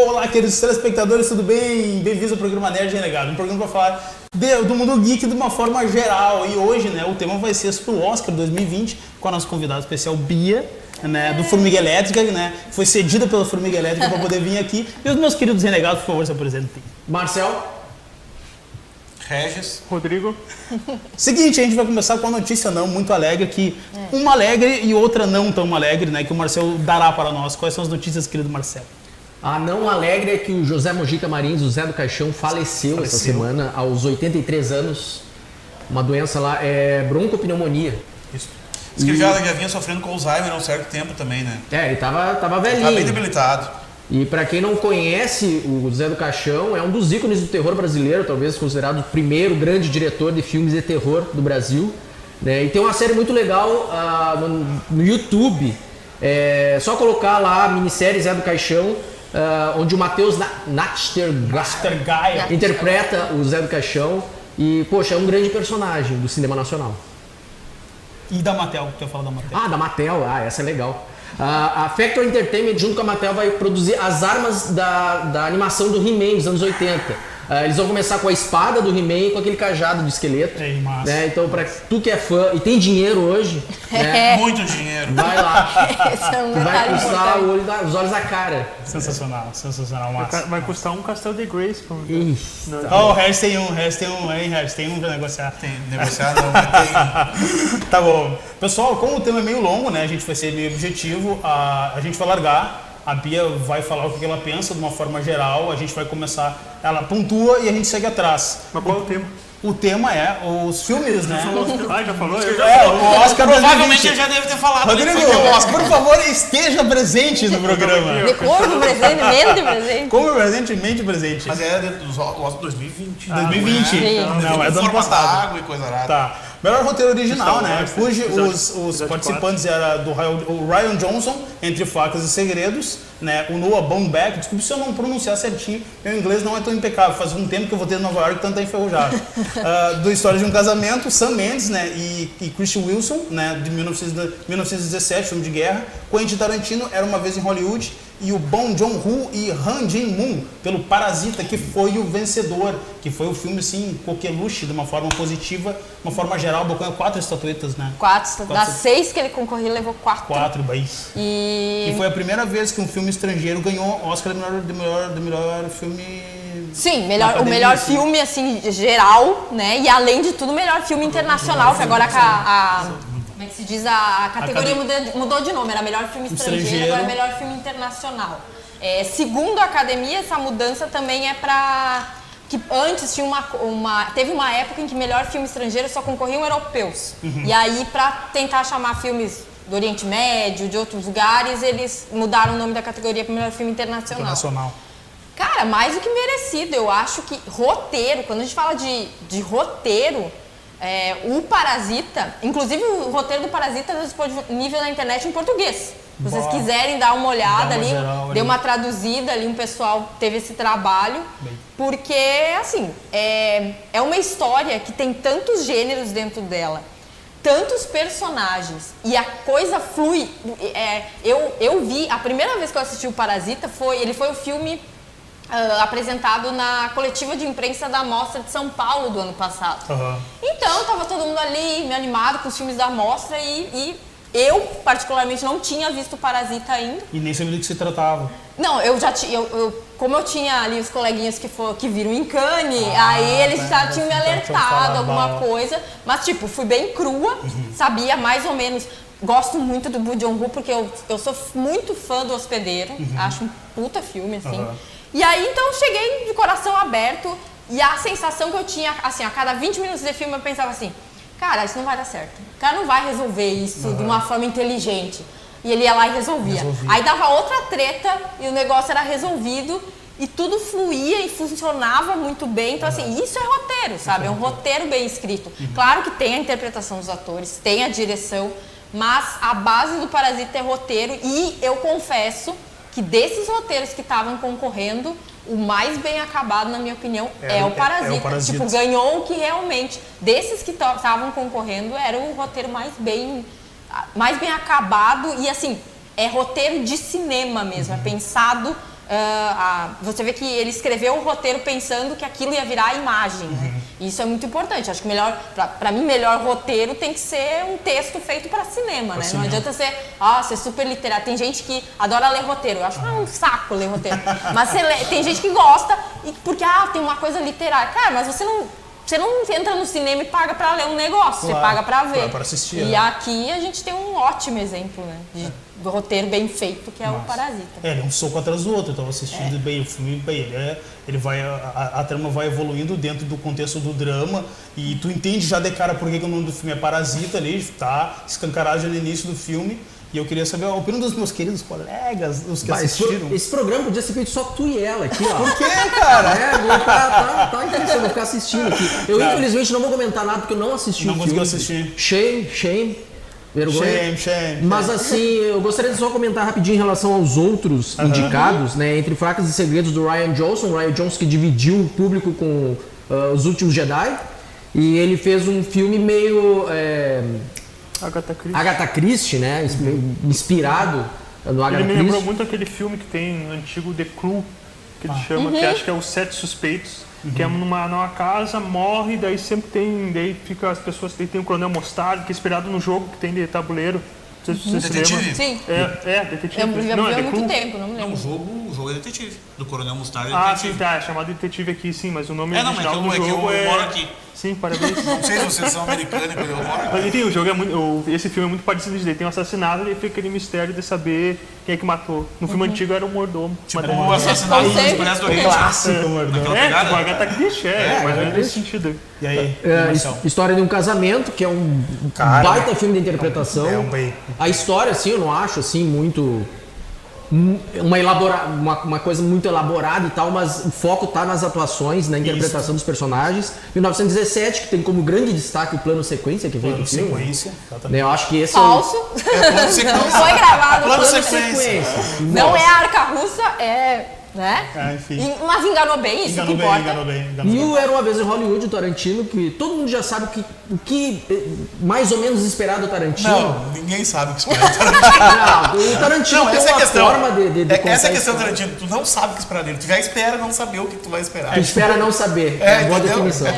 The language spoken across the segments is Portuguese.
Olá, queridos telespectadores, tudo bem? Bem-vindos ao programa Nerd Renegado, um programa para falar do mundo geek de uma forma geral. E hoje, né, o tema vai ser sobre o Oscar 2020, com a nossa convidada especial, Bia, né, do Formiga Elétrica, né, foi cedida pela Formiga Elétrica para poder vir aqui. E os meus queridos renegados, por favor, se apresentem. Marcel. Regis. Rodrigo. Seguinte, a gente vai começar com uma notícia não muito alegre, que uma alegre e outra não tão alegre, né, que o Marcel dará para nós. Quais são as notícias, querido Marcel? A não alegre é que o José Mojica Marins, o Zé do Caixão, faleceu essa semana, aos 83 anos. Uma doença lá, é broncopneumonia. Isso. Diz que ele já vinha sofrendo com Alzheimer há um certo tempo também, né? É, ele tava velhinho. Tá bem debilitado. E pra quem não conhece, o Zé do Caixão é um dos ícones do terror brasileiro, talvez considerado o primeiro grande diretor de filmes de terror do Brasil, né? E tem uma série muito legal no YouTube, só colocar lá a minissérie Zé do Caixão, onde o Matheus Nachtergaia interpreta o Zé do Caixão e, poxa, é um grande personagem do cinema nacional. E da Mattel, que eu falo da Mattel. Ah, da Mattel, essa é legal. A Factor Entertainment, junto com a Mattel, vai produzir as armas da animação do He-Man dos anos 80. Eles vão começar com a espada do He-Man e com aquele cajado de esqueleto. É massa. Né? Então, pra tu que é fã e tem dinheiro hoje, né? Muito dinheiro. Vai lá. Esse é um Tu vai detalhe custar importante. os olhos da cara. Sensacional, sensacional, massa. Vai custar um castelo de Grayskull. O Regis tem um, hein, Regis? Tem um pra negociar. Tem negociar não, mas tem. Tá bom. Pessoal, como o tema é meio longo, né, a gente vai ser meio objetivo, a gente vai largar, a Bia vai falar o que ela pensa de uma forma geral, a gente vai começar, ela pontua e a gente segue atrás. Mas qual é o tema? O tema é os filmes, né? Já falou? O Oscar Provavelmente 2020. ele já deve ter falado. Rodrigo, Né, que foi o Oscar. por favor, esteja presente no programa. De corpo presente, mente presente. Como presente, mente presente. Mas é do Oscar 2020. 2020. Sim. Não, é do ano Formas passado. d'água e coisa arada. Tá. Melhor roteiro original, né? Wars, Cujo os episódio participantes eram o Ryan Johnson, Entre Facas e Segredos, né? O Noah Baumbach, desculpe se eu não pronunciar certinho, meu inglês não é tão impecável, faz um tempo que eu vou ter em Nova York, tanto tá enferrujado. Do História de um Casamento, Sam Mendes, né? E Christian Wilson, né? De 1917, filme de guerra. Quentin Tarantino, Era Uma Vez em Hollywood. E o Bong Joon-ho e Han Jin-moon, pelo Parasita, que foi o vencedor, que foi o filme, assim, coqueluche, de uma forma positiva, de uma forma geral, ganhou 4 estatuetas, né? 4. Das 6 que ele concorreu, levou 4. 4 países. E foi a primeira vez que um filme estrangeiro ganhou Oscar de melhor filme... Sim, o melhor filme, assim, geral, né? E além de tudo, o melhor filme internacional, que agora como é que se diz? A categoria mudou de nome, era melhor filme estrangeiro, agora é melhor filme internacional. Segundo a academia, essa mudança também é pra... que antes tinha teve uma época em que melhor filme estrangeiro só concorriam europeus. E aí, pra tentar chamar filmes do Oriente Médio, de outros lugares, eles mudaram o nome da categoria para melhor filme internacional. Cara, mais do que merecido. Eu acho que roteiro, quando a gente fala de roteiro, o Parasita, inclusive o roteiro do Parasita está disponível na internet em português. Se vocês quiserem dar uma olhada ali, deu uma traduzida ali, um pessoal teve esse trabalho. Porque, assim, é uma história que tem tantos gêneros dentro dela, tantos personagens, e a coisa flui. Eu vi, a primeira vez que eu assisti o Parasita, ele foi o filme apresentado na coletiva de imprensa da Mostra de São Paulo do ano passado. Então, tava todo mundo ali, me animado com os filmes da Mostra e eu, particularmente, não tinha visto o Parasita ainda. E nem sabia do que se tratava. Não, eu já tinha, como eu tinha ali os coleguinhas que viram em Cannes, aí eles já tinham me alertado alguma coisa, mas tipo, fui bem crua, sabia mais ou menos. Gosto muito do Bong Joon-ho porque eu sou muito fã do Hospedeiro, acho um puta filme, assim. E aí, então, cheguei de coração aberto e a sensação que eu tinha, assim, a cada 20 minutos de filme eu pensava assim, cara, isso não vai dar certo. O cara não vai resolver isso de uma forma inteligente. E ele ia lá e resolvia. Aí dava outra treta e o negócio era resolvido e tudo fluía e funcionava muito bem. Então, assim, isso é roteiro, sabe? É um roteiro bem escrito. Claro que tem a interpretação dos atores, tem a direção, mas a base do Parasita é roteiro e eu confesso que desses roteiros que estavam concorrendo, o mais bem acabado, na minha opinião, é o Parasita. Tipo, ganhou o que realmente, desses que estavam concorrendo, era o roteiro mais bem acabado e, assim, é roteiro de cinema mesmo, é pensado você vê que ele escreveu o roteiro pensando que aquilo ia virar a imagem, né? Isso é muito importante. Acho que pra mim, melhor roteiro tem que ser um texto feito para cinema, né? Não adianta ser super literário. Tem gente que adora ler roteiro. Eu acho um saco ler roteiro. Mas tem gente que gosta porque tem uma coisa literária. Cara, mas você não entra no cinema e paga pra ler um negócio, você paga pra ver. Pra assistir, e aqui a gente tem um ótimo exemplo, né? Do roteiro bem feito, que é o Parasita. Ele é um soco atrás do outro. Eu tava assistindo bem o filme, a trama vai evoluindo dentro do contexto do drama e tu entende já de cara por que o nome do filme é Parasita ali, tá escancarado já no início do filme. E eu queria saber a opinião dos meus queridos colegas, os que assistiram. Esse programa podia ser feito só tu e ela aqui, ó. Por quê, cara? Tá interessante, vou ficar assistindo aqui. Eu, infelizmente, não vou comentar nada porque eu não assisti o filme. Não conseguiu assistir. Shame. Vergonha. Shame. Mas assim, eu gostaria de só comentar rapidinho em relação aos outros indicados, né? Entre Facas e Segredos do Rian Johnson que dividiu o público com Os Últimos Jedi. E ele fez um filme meio... Agatha Christie, né? Inspirado no Agatha Christie. Ele me lembrou muito aquele filme que tem no antigo The Crew, que ele chama, que acho que é Os Sete Suspeitos, que é numa casa, morre, daí sempre tem, daí fica as pessoas, daí tem o Coronel Mostarda, que é inspirado no jogo que tem de tabuleiro. Não sei se você se lembra. Sim. Detetive. Eu já vi há muito tempo, não me lembro. O jogo é Detetive, do Coronel Mostarda. Sim, tá, é chamado Detetive aqui, sim, mas o nome original do jogo é... eu moro aqui. Sim, parabéns. Não sei se vocês são americanos, mas eu moro. Mas enfim, o jogo é muito. Esse filme é muito parecido. Ele tem um assassinato e fica aquele mistério de saber quem é que matou. No filme antigo era o mordomo. Tipo, o assassinato dos Expresso do Oriente. Clássico, mordomo. Tipo a Agatha Christie, mas é nesse sentido. E aí, História de um Casamento, que é um baita filme de interpretação. A história, assim, eu não acho assim muito... Uma coisa muito elaborada e tal, mas o foco tá nas atuações, na interpretação dos personagens. 1917, que tem como grande destaque o plano sequência que veio do filme. Sequência, exatamente. Eu acho que esse Falso. Plano sequência. Não foi gravado Plano plano sequência. Não é a Arca Russa, né? Enfim. Mas enganou bem, isso que importa. Enganou bem. E o Era Uma Vez em Hollywood, o Tarantino, que todo mundo já sabe o que mais ou menos esperar do Tarantino. Não, ninguém sabe o que esperar do Tarantino. O Tarantino tem essa é a uma questão. forma de essa é a questão do história. Tarantino. Tu não sabe o que esperar dele. Tu já espera não saber o que tu vai esperar. Tu espera não saber. É uma boa entendeu? definição.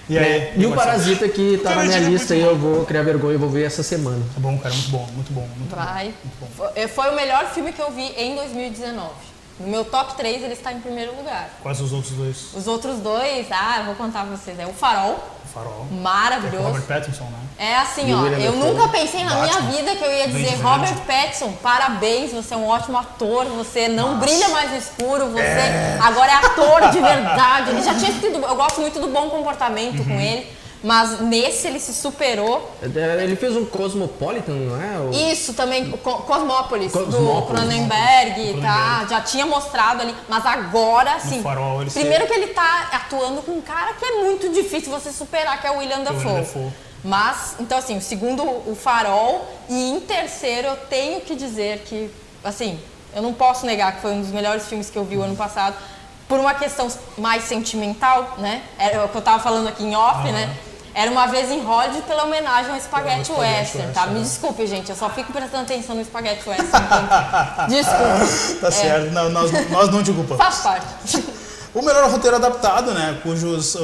E aí? E o Parasita, que tá na minha lista, e eu vou criar vergonha e vou ver essa semana. Tá bom, cara, muito bom. Vai. Foi o melhor filme que eu vi em 2019. No meu top 3 ele está em primeiro lugar. Quais os outros dois? Os outros dois, eu vou contar pra vocês. É o Farol. Maravilhoso. É Robert Pattinson, né? É assim, ó, eu nunca pensei na minha vida que eu ia dizer Robert Pattinson, parabéns, você é um ótimo ator, você não brilha mais no escuro, você agora é ator de verdade. Ele já tinha sido, eu gosto muito do Bom Comportamento com ele, mas nesse ele se superou. Ele fez um Cosmopolitan, não é? Isso também, Cosmópolis, do Cronenberg, tá? Já tinha mostrado ali, mas agora, assim, Farol, primeiro que ele tá atuando com um cara que é muito difícil você superar, que é o William Dafoe. Mas, então assim, o segundo, o Farol, e em terceiro eu tenho que dizer que, assim, eu não posso negar que foi um dos melhores filmes que eu vi o ano passado, por uma questão mais sentimental, né? É o que eu tava falando aqui em off, né? Era Uma Vez em Hollywood pela homenagem ao Spaghetti Western, tá? Me desculpe, gente, eu só fico prestando atenção no Spaghetti Western. Desculpe. Tá certo, nós não te culpamos. Faz parte. O melhor roteiro adaptado, né? Cujos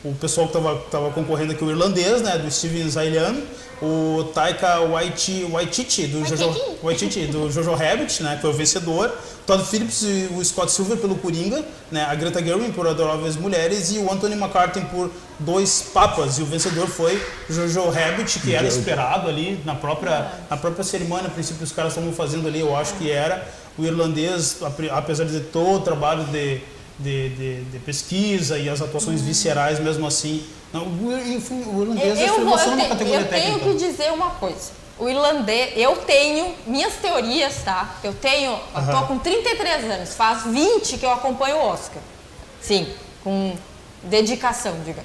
o pessoal que tava concorrendo aqui, o irlandês, né? Do Steven Zaillian, o Taika Waititi, do Jojo Rabbit, né? Que foi o vencedor. Todd Phillips e o Scott Silver pelo Coringa, né? A Greta Gerwig por Adoráveis Mulheres e o Anthony McCarthy por Dois Papas. E o vencedor foi Jojo Rabbit, que era esperado ali na própria cerimônia. A princípio os caras estavam fazendo ali, eu acho que era o irlandês, apesar de ter todo o trabalho de pesquisa e as atuações viscerais, mesmo assim. Não, enfim, o irlandês avançou numa categoria técnica. Eu tenho que dizer uma coisa. O irlandês, eu tenho minhas teorias, tá? Eu tô com 33 anos, faz 20 que eu acompanho o Oscar. Sim, com dedicação, diga.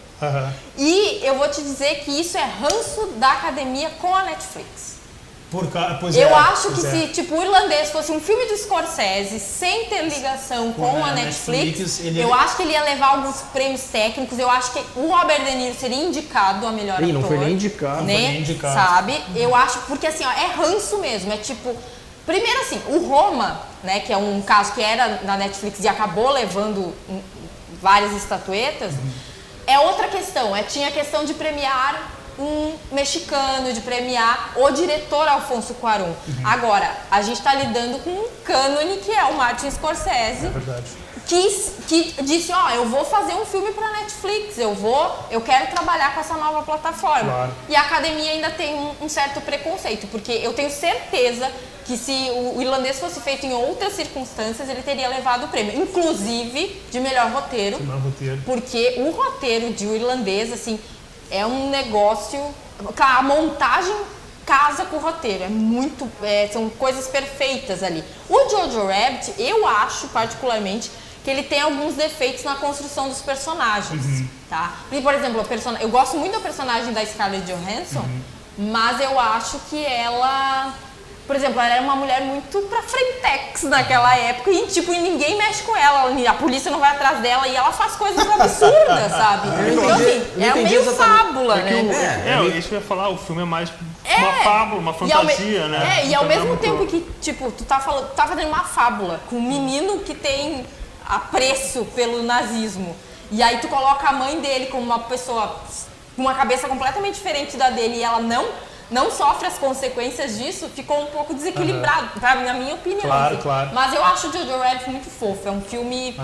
E eu vou te dizer que isso é ranço da academia com a Netflix. Eu acho que se tipo, o irlandês fosse um filme do Scorsese sem ter ligação com a Netflix, eu acho que ele ia levar alguns prêmios técnicos. Eu acho que o Robert De Niro seria indicado a melhor ator. Não foi nem indicado. Sabe? Eu acho, porque assim, ó, é ranço mesmo. É tipo, Primeiro assim, o Roma, né, que é um caso que era da Netflix e acabou levando várias estatuetas, é outra questão. Tinha a questão de premiar um mexicano, de premiar o diretor Alfonso Cuarón. Agora, a gente está lidando com um cânone que é o Martin Scorsese. É verdade. Que disse, eu vou fazer um filme para Netflix, eu quero trabalhar com essa nova plataforma. Claro. E a academia ainda tem um certo preconceito, porque eu tenho certeza que se o irlandês fosse feito em outras circunstâncias, ele teria levado o prêmio, inclusive de melhor roteiro. Porque o roteiro de O Irlandês, assim, é um negócio... A montagem casa com o roteiro, são coisas perfeitas ali. O Jojo Rabbit, eu acho particularmente que ele tem alguns defeitos na construção dos personagens, tá? Por exemplo, eu gosto muito da personagem da Scarlett Johansson, mas eu acho que ela... Por exemplo, ela era uma mulher muito pra frentex naquela época e, ninguém mexe com ela, a polícia não vai atrás dela e ela faz coisas absurdas, sabe? Então, assim, é meio fábula, né? Isso que eu ia falar, o filme é mais uma fábula, uma fantasia, né? E ao mesmo tempo que, tu tá fazendo uma fábula com um menino que tem apreço pelo nazismo, e aí tu coloca a mãe dele como uma pessoa com uma cabeça completamente diferente da dele e ela não sofre as consequências disso, ficou um pouco desequilibrado, na minha opinião. Claro, assim. claro. Mas eu acho o Jojo Rabbit muito fofo, é um filme...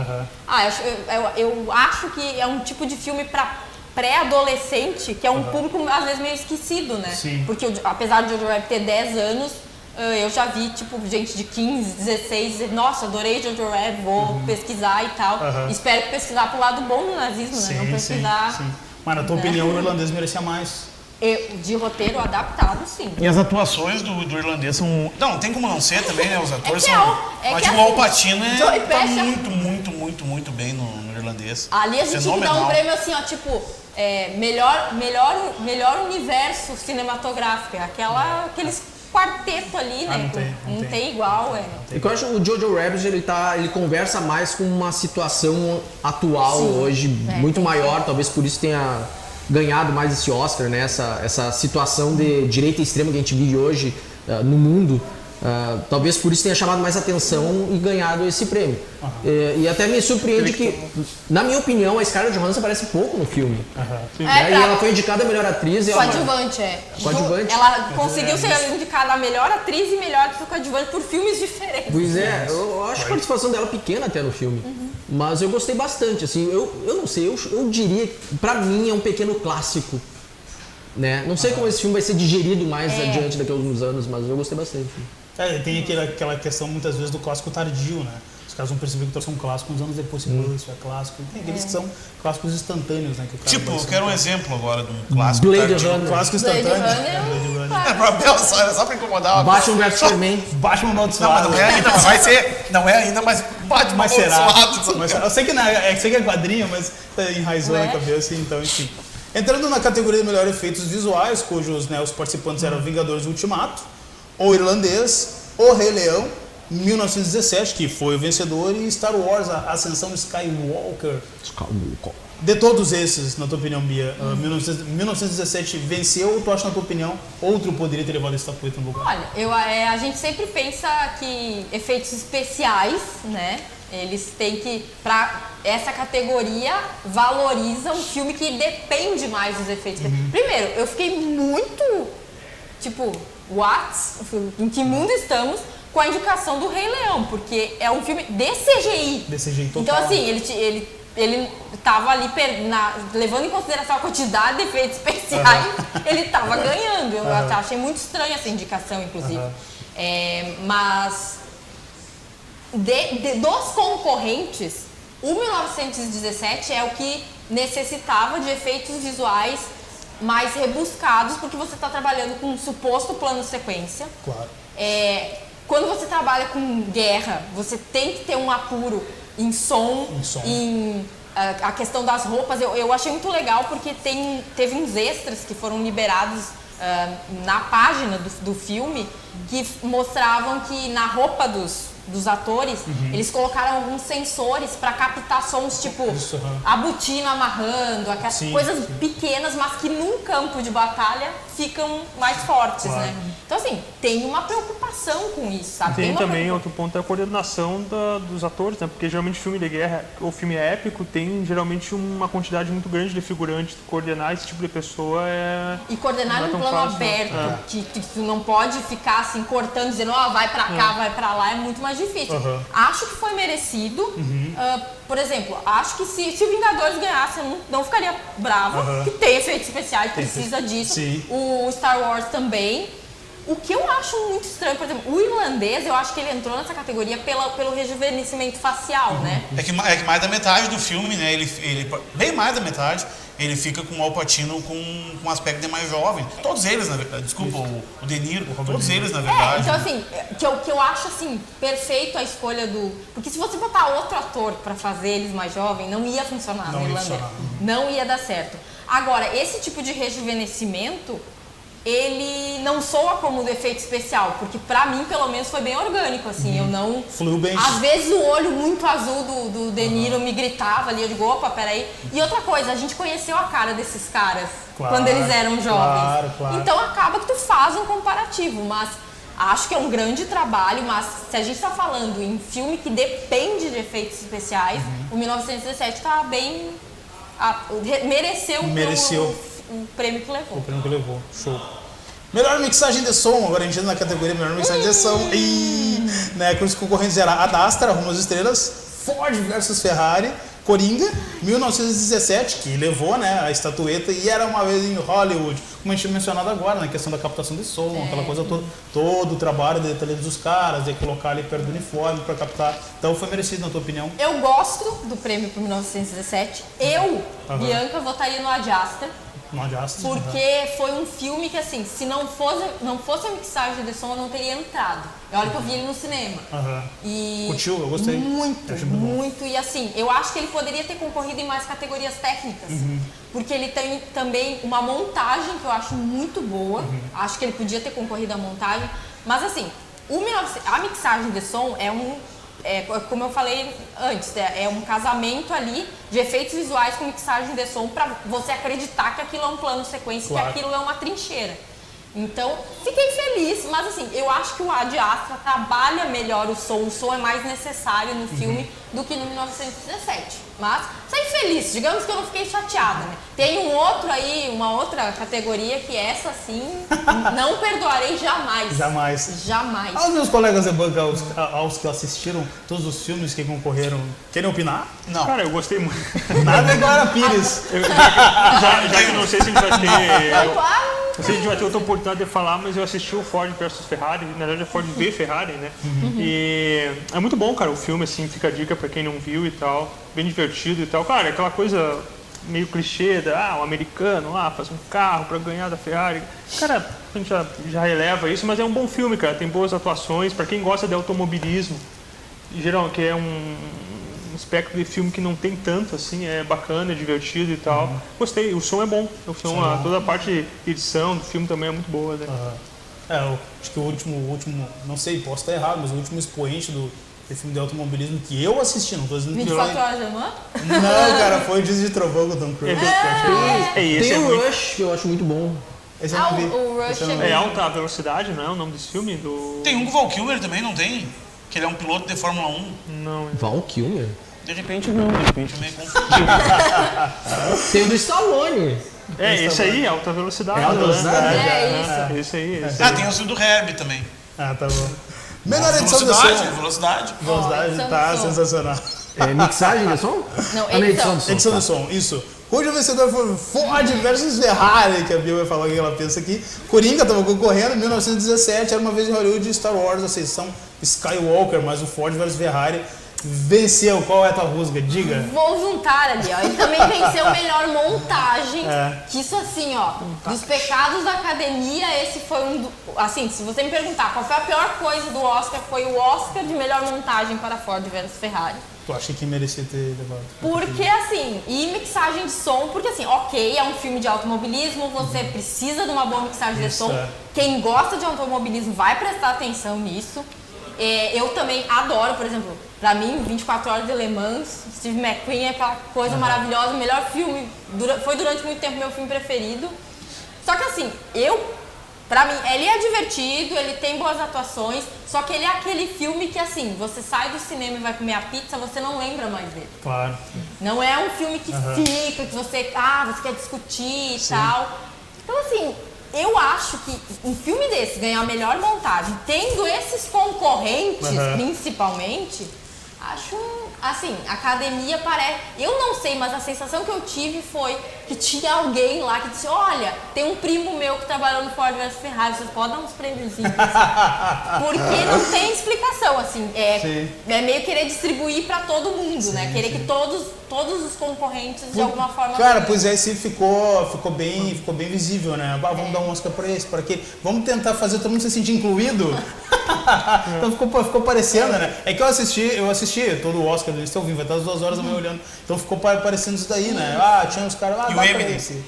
eu acho que é um tipo de filme para pré-adolescente, que é um público às vezes meio esquecido, né? Sim. Porque apesar de Jojo Rabbit ter 10 anos, eu já vi, gente de 15, 16, dizer, nossa, adorei Jojo Rabbit, vou pesquisar e tal. Espero pesquisar pro lado bom do nazismo, né? Não pesquisar... Sim. Mas na tua opinião, o irlandês merecia mais? De roteiro adaptado, sim. E as atuações do irlandês são... Não tem como não ser também, né? Os atores são... Mas que o Al Pacino tá muito bem no irlandês. Ali a gente tem que dar um prêmio assim, melhor universo cinematográfico. Aqueles quarteto ali, né? Não tem igual, E eu acho que o Jojo Rabbit, ele conversa mais com uma situação atual hoje, muito maior, talvez por isso tenha ganhado mais esse Oscar, né? Essa situação de direita extrema que a gente vive hoje no mundo, talvez por isso tenha chamado mais atenção e ganhado esse prêmio. E até me surpreende que, na minha opinião, a Scarlett Johansson aparece pouco no filme. E ela foi indicada a melhor atriz. Coadjuvante, Coadjuvante. Ela conseguiu ser indicada a melhor atriz e melhor atriz coadjuvante por filmes diferentes. Pois é, eu acho a participação dela pequena até no filme. Mas eu gostei bastante, assim, eu não sei, eu diria que pra mim é um pequeno clássico, né? Não sei como esse filme vai ser digerido mais adiante daqui a alguns anos, mas eu gostei bastante. Tem aquela questão muitas vezes do clássico tardio, né? Os caras vão perceber que trouxe um clássico uns anos depois, isso é clássico. Tem aqueles que são clássicos instantâneos, né? Que o cara eu quero um exemplo agora de um clássico Blade tardio. Runner. Clássico instantâneo. Só pra incomodar. Batman vs Superman. Batman amaldiçoado. Não é ainda, mas vai ser. Não é ainda, mas Batman Mas será? amaldiçoado. Eu sei que é quadrinho, mas enraizou na cabeça, então, enfim. Entrando na categoria de melhor efeitos visuais, cujos os participantes eram Vingadores Ultimato, O Irlandês, O Rei Leão, 1917, que foi o vencedor, e Star Wars, a Ascensão Skywalker. De todos esses, na tua opinião, Bia, 1917 venceu ou tu acha, na tua opinião, outro poderia ter levado a estatueta no lugar? Olha, a gente sempre pensa que efeitos especiais, né, eles têm que, pra essa categoria, valoriza um filme que depende mais dos efeitos. Primeiro, eu fiquei muito, what? Em que mundo estamos? Com a indicação do Rei Leão, porque é um filme de CGI. De CGI total. Então, assim, ele tava ali levando em consideração a quantidade de efeitos especiais, ele tava ganhando. Eu achei muito estranha essa indicação, inclusive. Mas dos concorrentes, o 1917 é o que necessitava de efeitos visuais mais rebuscados, porque você está trabalhando com um suposto plano sequência. Claro. Quando você trabalha com guerra, você tem que ter um apuro em som. Em a questão das roupas. Eu achei muito legal porque teve uns extras que foram liberados na página do filme que mostravam que na roupa dos dos atores, eles colocaram alguns sensores para captar sons tipo a botina amarrando, aquelas coisas pequenas, mas que num campo de batalha ficam mais fortes, né? Então assim, tem uma preocupação com isso, sabe? Tem também outro ponto é a coordenação dos atores, né? Porque geralmente filme de guerra ou filme épico tem geralmente uma quantidade muito grande de figurantes. Coordenar esse tipo de pessoa E coordenar num plano fácil, aberto, que tu não pode ficar assim cortando, dizendo, vai pra cá, vai pra lá, é muito mais difícil. Acho que foi merecido. Por exemplo, acho que se o Vingadores ganhasse, eu não ficaria brava, que tem efeitos especiais, precisa disso. Sim. O Star Wars também. O que eu acho muito estranho, por exemplo, o irlandês, eu acho que ele entrou nessa categoria pelo rejuvenescimento facial, né? É que mais da metade do filme, né? Ele bem mais da metade, ele fica com o Al Pacino com um aspecto de mais jovem. Todos eles, na verdade. Desculpa, o De Niro, todos eles, na verdade. Então assim, que eu acho assim, perfeito a escolha do... Porque se você botar outro ator pra fazer eles mais jovens, não ia funcionar no irlandês. Não ia dar certo. Agora, esse tipo de rejuvenescimento, ele não soa como um efeito especial, porque pra mim, pelo menos, foi bem orgânico, assim, eu não... Fluiu bem. Às vezes o olho muito azul do De Niro me gritava ali, eu digo, opa, peraí. E outra coisa, a gente conheceu a cara desses caras quando eles eram jovens. Claro. Então acaba que tu faz um comparativo, mas acho que é um grande trabalho, mas se a gente tá falando em filme que depende de efeitos especiais, o 1917 tá bem... mereceu o prêmio que levou. O prêmio que levou, show. Melhor mixagem de som, agora a gente entra na categoria melhor mixagem de som. Né, com os concorrentes eram Ad Astra, Rumo às Estrelas, Ford versus Ferrari, Coringa, 1917, que levou, né, a estatueta, e Era Uma Vez em Hollywood, como a gente tinha mencionado agora, na questão da captação de som, aquela coisa toda, todo o trabalho de detalhes dos caras, de colocar ali perto do uniforme para captar. Então foi merecido, na tua opinião? Eu gosto do prêmio pro 1917. Bianca, votaria no Ad Astra. Porque foi um filme que, assim, se não fosse a mixagem de som, eu não teria entrado. Olha que eu vi ele no cinema. E curtiu? Eu gostei. Muito. E assim, eu acho que ele poderia ter concorrido em mais categorias técnicas. Porque ele tem também uma montagem que eu acho muito boa. Acho que ele podia ter concorrido à montagem. Mas assim, a mixagem de som como eu falei antes, é um casamento ali de efeitos visuais com mixagem de som para você acreditar que aquilo é um plano sequência, que aquilo é uma trincheira. Então, fiquei feliz, mas assim, eu acho que o Ad Astra trabalha melhor o som é mais necessário no filme do que no 1917. Mas saí feliz, digamos que eu não fiquei chateada, né? Tem uma outra categoria que essa sim, não perdoarei jamais. Jamais. Aos meus colegas de banca, aos que assistiram todos os filmes que concorreram, querem opinar? Não. Cara, eu gostei muito. Nada igual a Pires. Já que não sei se a gente vai ter... Claro. Não sei se a gente vai ter outra oportunidade de falar, mas eu assisti o Ford versus Ferrari, na verdade é Ford v Ferrari, né? E é muito bom, cara, o filme, assim, fica a dica pra quem não viu e tal, bem divertido e tal. Cara, aquela coisa meio clichê o americano faz um carro pra ganhar da Ferrari. Cara, a gente já releva isso, mas é um bom filme, cara, tem boas atuações, pra quem gosta de automobilismo, em geral, que é um aspecto de filme que não tem tanto, assim, é bacana, é divertido e tal. Gostei, o som é bom, toda a parte de edição do filme também é muito boa, né? Acho que o último, não sei, posso estar errado, mas o último expoente do filme de automobilismo que eu assisti, não tô dizendo que 24 horas da manhã? Não, cara, foi o Dias de Trovão com o Tom Cruise. Tem o Rush, que eu acho muito bom. Esse eu não vi. O Rush é Alta Velocidade, não é o nome desse filme? Tem um com o Val Kilmer também, não tem? Que ele é um piloto de Fórmula 1. Não. Val Kilmer? De repente não, de repente eu meio confundi. Tem o do Stallone. Esse aí, Alta Velocidade. Alta Velocidade? É isso. Esse aí. Tem o filme do Herbie também. Tá bom. Melhor edição de som. Velocidade. Tá sensacional. Mixagem de som? Não, edição de som. Edição de som, isso. Cujo vencedor foi Ford versus Ferrari, que a Bia vai falar o que ela pensa aqui. Coringa estava concorrendo, 1917, Era Uma Vez em Hollywood, Star Wars, a sessão Skywalker, mas o Ford versus Ferrari venceu. Qual é a tua rusga? Diga. Vou juntar ali, ó. Ele também venceu melhor montagem. Que isso assim, ó, dos pecados da academia, esse foi assim, se você me perguntar qual foi a pior coisa do Oscar, foi o Oscar de melhor montagem para Ford versus Ferrari. Tu acha que merecia ter levado? Porque assim, e mixagem de som, porque assim, ok, é um filme de automobilismo, você precisa de uma boa mixagem de som. Quem gosta de automobilismo vai prestar atenção nisso. Eu também adoro, por exemplo, pra mim, 24 Horas de Le Mans, Steve McQueen é aquela coisa maravilhosa, o melhor filme, foi durante muito tempo meu filme preferido. Só que assim, pra mim, ele é divertido, ele tem boas atuações, só que ele é aquele filme que assim, você sai do cinema e vai comer a pizza, você não lembra mais dele. Claro. Não é um filme que fica, que você quer discutir e tal. Então assim, eu acho que um filme desse ganhar a melhor montagem, tendo esses concorrentes principalmente, acho, assim, a academia parece... Eu não sei, mas a sensação que eu tive foi que tinha alguém lá que disse, olha, tem um primo meu que trabalhou no Ford vs Ferrari, vocês podem dar uns prêmiozinhos. Porque não tem explicação, assim. É meio querer distribuir pra todo mundo, né? Querer que todos os concorrentes de alguma forma... Cara, pois é, esse ficou bem visível, né? Vamos dar um Oscar pra esse, pra aquele. Vamos tentar fazer todo mundo se sentir incluído. Então ficou parecendo, né? É que eu assisti todo o Oscar do Início ao Vivo, vai estar às 2 horas da manhã olhando. Então ficou parecendo isso daí, né? Tinha uns caras lá, e o Eminem? esse.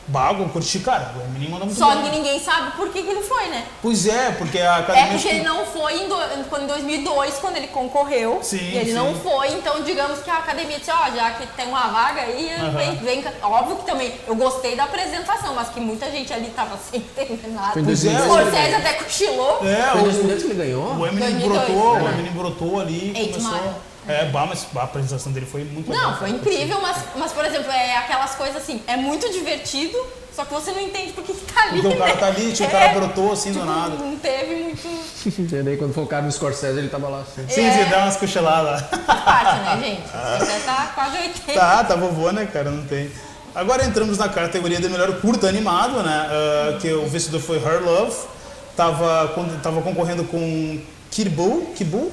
Bago, curti, cara. O Eminem mandou muito Só bem. que ninguém sabe por que ele foi, né? Pois é, porque a academia... porque ele não foi em 2002, quando ele concorreu. Sim, ele não foi, então digamos que a academia disse, já que tem uma vaga aí, vem. Óbvio que também, eu gostei da apresentação, mas que muita gente ali tava sem entender nada. Pois é, o Scorsese até cochilou. Foi em 2002 que ele ganhou? O Eminem 2002, brotou ali e começou... Mile. Mas a apresentação dele foi muito legal. Não, foi incrível, mas por exemplo, é aquelas coisas assim, é muito divertido, só que você não entende por que tá ali. Porque o cara tá ali, o cara brotou assim do nada. Não teve muito... E daí quando focaram no Scorsese, ele tava lá assim. Sim, dá umas cochiladas. Faz parte, né, gente? Você já tá quase 80. Tá vovô, né, cara? Não tem. Agora entramos na categoria de melhor curta animado, né? Que o vencedor foi Her Love. Tava concorrendo com Kibu. Kibu.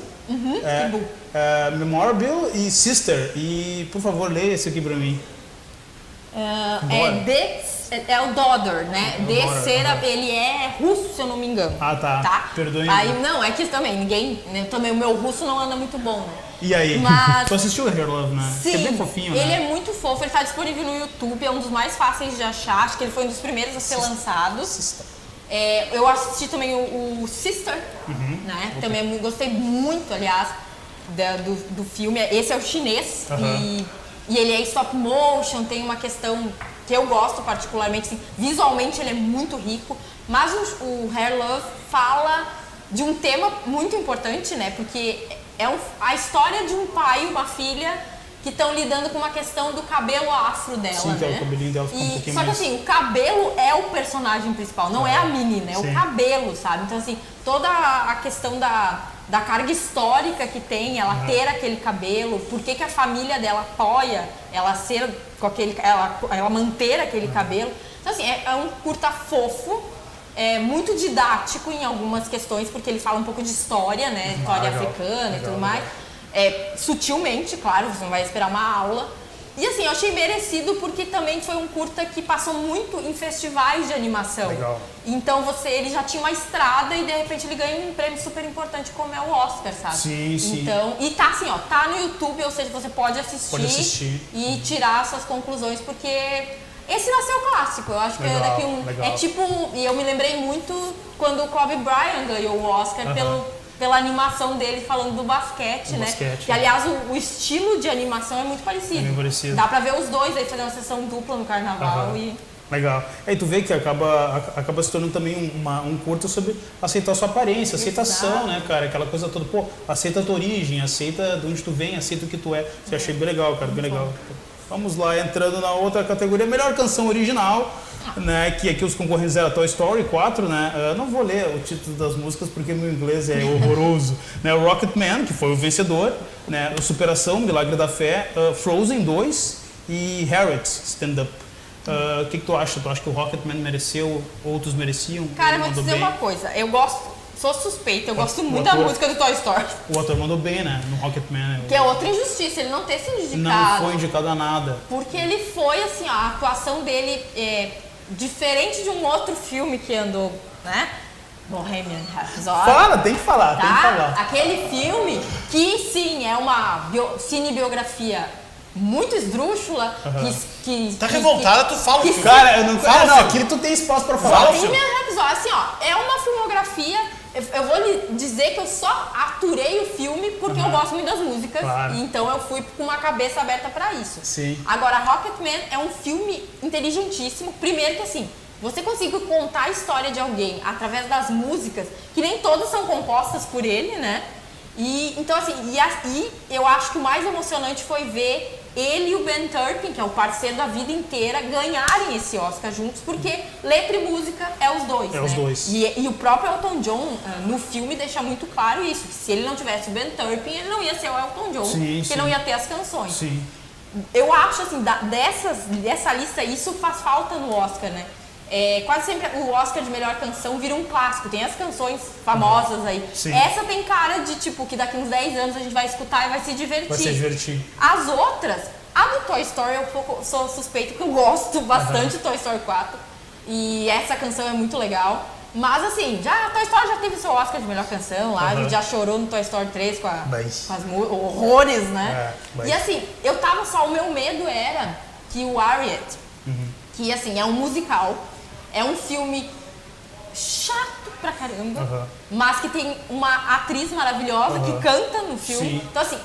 Memorable e Sister. E, por favor, leia esse aqui pra mim. É o Dodder, né? Ele é russo, se eu não me engano. Tá. Perdoe. Aí, não, é que também, também o meu russo não anda muito bom, né? E aí? Mas... Tu assistiu Her Love, né? Sim, é bem fofinho, ele né? é muito fofo, ele tá disponível no YouTube, é um dos mais fáceis de achar, acho que ele foi um dos primeiros a ser lançado. Eu assisti também o Sister, né? Também gostei muito, aliás, do filme. Esse é o chinês e ele é stop motion, tem uma questão que eu gosto particularmente, assim, visualmente ele é muito rico, mas o Her Love fala de um tema muito importante, né? Porque a história de um pai e uma filha que estão lidando com uma questão do cabelo afro dela, Sim, que né? o cabelinho dela fica um pouquinho Só que mais... assim, o cabelo é o personagem principal, não é a menina, é o cabelo, sabe? Então assim, toda a questão da carga histórica que tem, ela ter aquele cabelo, por que a família dela apoia ela ser com ela manter aquele cabelo. Então assim, é um curta fofo, muito didático em algumas questões, porque ele fala um pouco de história, né? História africana e tudo mais. Sutilmente, claro, você não vai esperar uma aula. E assim, eu achei merecido porque também foi um curta que passou muito em festivais de animação. Legal. Então ele já tinha uma estrada e de repente ele ganha um prêmio super importante como é o Oscar, sabe? Sim. Então, e tá assim, tá no YouTube, ou seja, você pode assistir e tirar suas conclusões, porque esse nasceu clássico. Eu acho que legal. é tipo, e eu me lembrei muito quando o Kobe Bryant ganhou o Oscar pela animação dele falando do basquete, né? Que, aliás, o estilo de animação é muito parecido. É bem parecido. Dá pra ver os dois aí, fazer uma sessão dupla no carnaval e... Legal. Aí tu vê que acaba se tornando também um curto sobre aceitar sua aparência, aceitação, né, cara? Aquela coisa toda, aceita a tua origem, aceita de onde tu vem, aceita o que tu é. Você achei bem legal, cara, bem legal. Vamos lá, entrando na outra categoria, melhor canção original, né, que aqui os concorrentes eram Toy Story 4, né, não vou ler o título das músicas porque meu inglês é horroroso, né, o Rocketman, que foi o vencedor, né, o Superação, Milagre da Fé, Frozen 2 e Harriet, Stand Up. O que tu acha? Tu acha que o Rocketman mereceu, outros mereciam? Cara, eu vou te dizer uma coisa, eu sou suspeita, eu gosto muito da música do Toy Story. O ator mandou bem, né, no Rocketman. Que é outra injustiça, ele não ter sido indicado. Não foi indicado a nada. Porque ele foi, assim, a atuação dele diferente de um outro filme que andou, né? Bohemian Rhapsody. Fala, tem que falar, tem que falar. Aquele filme que, sim, é uma cinebiografia muito esdrúxula, Tá revoltada, tu fala o filme. Cara, eu não... aqui tu tem espaço pra falar. Bohemian Rhapsody, assim, é uma filmografia Eu vou lhe dizer que eu só aturei o filme porque eu gosto muito das músicas. Claro. Então eu fui com uma cabeça aberta pra isso. Sim. Agora, Rocketman é um filme inteligentíssimo. Primeiro que assim, você conseguiu contar a história de alguém através das músicas, que nem todas são compostas por ele, né? E então assim, e eu acho que o mais emocionante foi ver ele e o Ben Turpin, que é o parceiro da vida inteira, ganharem esse Oscar juntos, porque letra e música é os dois. É os dois. E o próprio Elton John, no filme, deixa muito claro isso, que se ele não tivesse o Ben Turpin, ele não ia ser o Elton John, porque não ia ter as canções. Sim. Eu acho, assim, dessa lista, isso faz falta no Oscar, né? Quase sempre o Oscar de melhor canção vira um clássico, tem as canções famosas aí. Sim. Essa tem cara de, tipo, que daqui uns 10 anos a gente vai escutar e vai se divertir. Vai se divertir. As outras, a do Toy Story eu sou suspeita, porque eu gosto bastante do Toy Story 4. E essa canção é muito legal. Mas assim, Toy Story já teve seu Oscar de melhor canção lá, a gente já chorou no Toy Story 3 com as horrores, né? E assim, o meu medo era que o Harriet, que assim, é um musical, é um filme chato pra caramba, mas que tem uma atriz maravilhosa que canta no filme. Sim. Então assim,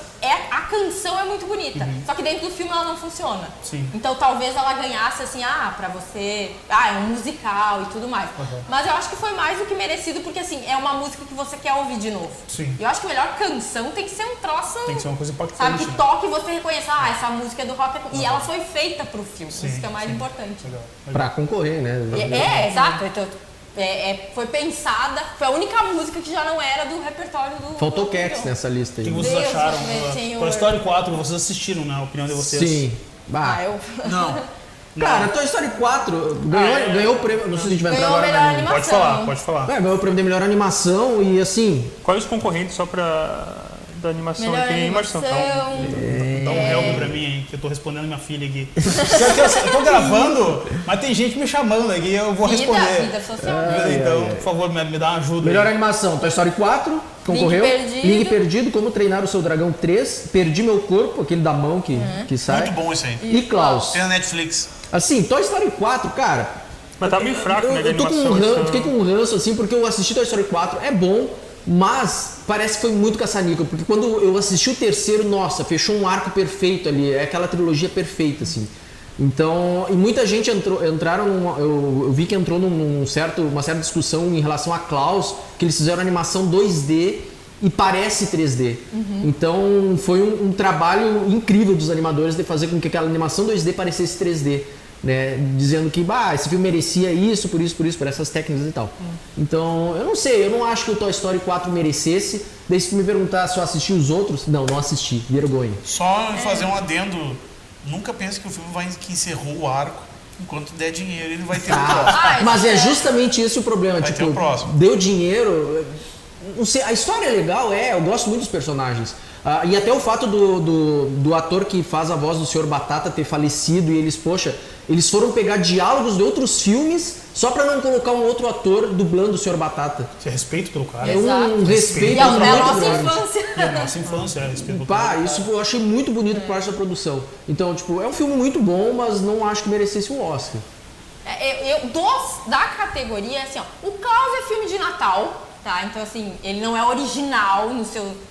a canção é muito bonita, só que dentro do filme ela não funciona. Sim. Então talvez ela ganhasse assim, pra você, é um musical e tudo mais. Mas eu acho que foi mais do que merecido, porque assim, é uma música que você quer ouvir de novo. Sim. E eu acho que a melhor canção tem que ser um troço, Tem que ser uma coisa impactante. sabe, que né? toque e você reconheça, essa música é do rock. E ela foi feita pro filme, Sim, isso que é mais importante. Legal. Pra concorrer, né? Exato. Então, foi pensada, foi a única música que já não era do repertório do... Faltou do Cats John. nessa lista O que aí. vocês Deus, acharam? Senhor. Toy Story 4, vocês assistiram, né? A opinião de vocês. Sim. Bah. Eu... Não. Cara, Toy Story 4 ganhou o prêmio. Não sei se a gente vai entrar Ganhou agora. melhor na- animação. Pode falar, pode falar. Ganhou o prêmio de melhor animação e assim. Quais os concorrentes só da animação? Melhor Tem animação. Dá um help pra mim aí, que eu tô respondendo minha filha aqui. Eu tô gravando, mas tem gente me chamando aqui, eu vou responder. Vida social. Então, por favor, me dá uma ajuda. Melhor aí. animação, Toy Story 4 concorreu. Link Perdido, Como Treinar o Seu Dragão 3, Perdi Meu Corpo, aquele da mão que sai. Muito bom esse aí. E Klaus. Tem na Netflix. Assim, Toy Story 4, cara, Mas tá meio fraco, né, de eu tô com animação. esse ano. fiquei com um ranço, assim, porque eu assisti Toy Story 4, é bom, mas parece que foi muito caça-níquel, porque quando eu assisti o terceiro, nossa, fechou um arco perfeito ali, é aquela trilogia perfeita, assim. Então, e muita gente eu vi que entrou uma certa discussão em relação a Klaus, que eles fizeram animação 2D e parece 3D. Então, foi um trabalho incrível dos animadores de fazer com que aquela animação 2D parecesse 3D. Né, dizendo que esse filme merecia isso, por essas técnicas e tal. Então, eu não sei, eu não acho que o Toy Story 4 merecesse. Daí se tu me perguntar se eu assisti os outros, não assisti, vergonha. Só fazer um adendo. Nunca pense que o filme que encerrou o arco. Enquanto der dinheiro, ele vai ter o próximo. Mas é justamente esse o problema. Vai ter Tipo, o próximo. deu dinheiro. Não sei, a história é legal, eu gosto muito dos personagens. E até o fato do ator que faz a voz do Sr. Batata ter falecido e eles foram pegar diálogos de outros filmes só pra não colocar um outro ator dublando o Sr. Batata. Você respeito pelo cara. É Exato. um respeito E é a muito nossa grande. infância. É a nossa infância, respeito pelo cara. Isso eu achei muito bonito por parte da produção. Então, tipo, é um filme muito bom, mas não acho que merecesse um Oscar. Da categoria, assim, o Klaus é filme de Natal, tá? Então, assim, ele não é original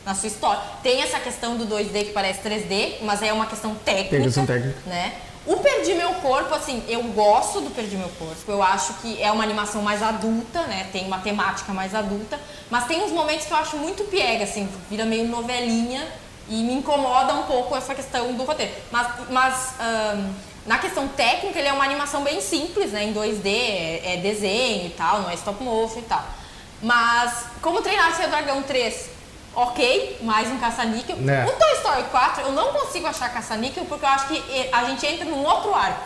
na sua história. Tem essa questão do 2D que parece 3D, mas é uma questão técnica. Tem questão técnica. Né? O Perdi Meu Corpo, assim, eu gosto do Perdi Meu Corpo. Eu acho que é uma animação mais adulta, né? Tem uma temática mais adulta. Mas tem uns momentos que eu acho muito piega, assim, vira meio novelinha e me incomoda um pouco essa questão do roteiro. Mas na questão técnica, ele é uma animação bem simples, né? Em 2D, é desenho e tal, não é stop motion e tal. Mas, Como Treinar Seu Dragão 3, ok, mais um caça-níquel. É. O Toy Story 4, eu não consigo achar caça-níquel porque eu acho que a gente entra num outro arco.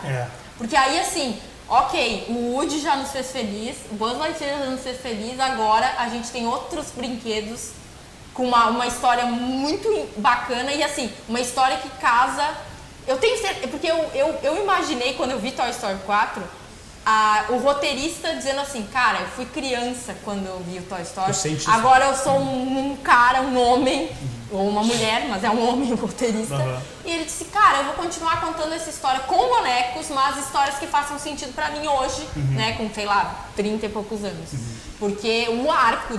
Porque aí, assim, ok, o Woody já nos fez feliz, o Buzz Lightyear já nos fez feliz, agora a gente tem outros brinquedos com uma história muito bacana e, assim, uma história que casa... Eu tenho certeza, porque eu imaginei, quando eu vi Toy Story 4, o roteirista dizendo assim, cara, eu fui criança quando eu vi o Toy Story, agora eu sou um cara, um homem, ou uma mulher, mas é um homem o roteirista. E ele disse, cara, eu vou continuar contando essa história com bonecos, mas histórias que façam sentido pra mim hoje, né, com, sei lá, 30 e poucos anos. Porque o arco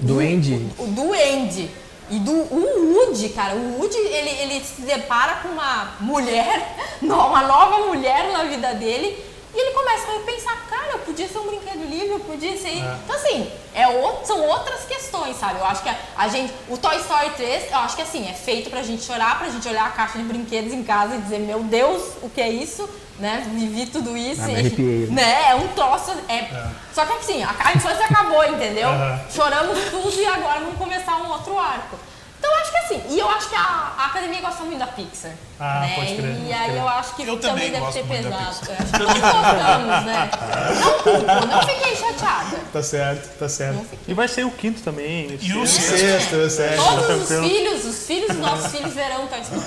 do Andy. Do Andy e do Woody, cara, o Woody, ele se depara com uma mulher, uma nova mulher na vida dele, e ele começa a pensar, cara, eu podia ser um brinquedo livre, eu podia ser... Então, assim, são outras questões, sabe? Eu acho que o Toy Story 3, eu acho que, assim, é feito pra gente chorar, pra gente olhar a caixa de brinquedos em casa e dizer, meu Deus, o que é isso? Né? Vivi tudo isso. Me arrepiei. Né? É um troço... Só que, assim, a infância acabou, entendeu? Choramos tudo e agora vamos começar um outro arco. Então, eu acho que assim, e eu acho que a academia gosta muito da Pixar. Né? Pode crer. E aí eu acho que Eu também também deve ter gosto muito da pesado. Acho que nós gostamos, né? Não culpo, não fiquei chateada. Tá certo, tá certo. Não fiquei. E vai sair o 5º também. E o Sexto. Todos os filhos dos nossos filhos verão Toy Story.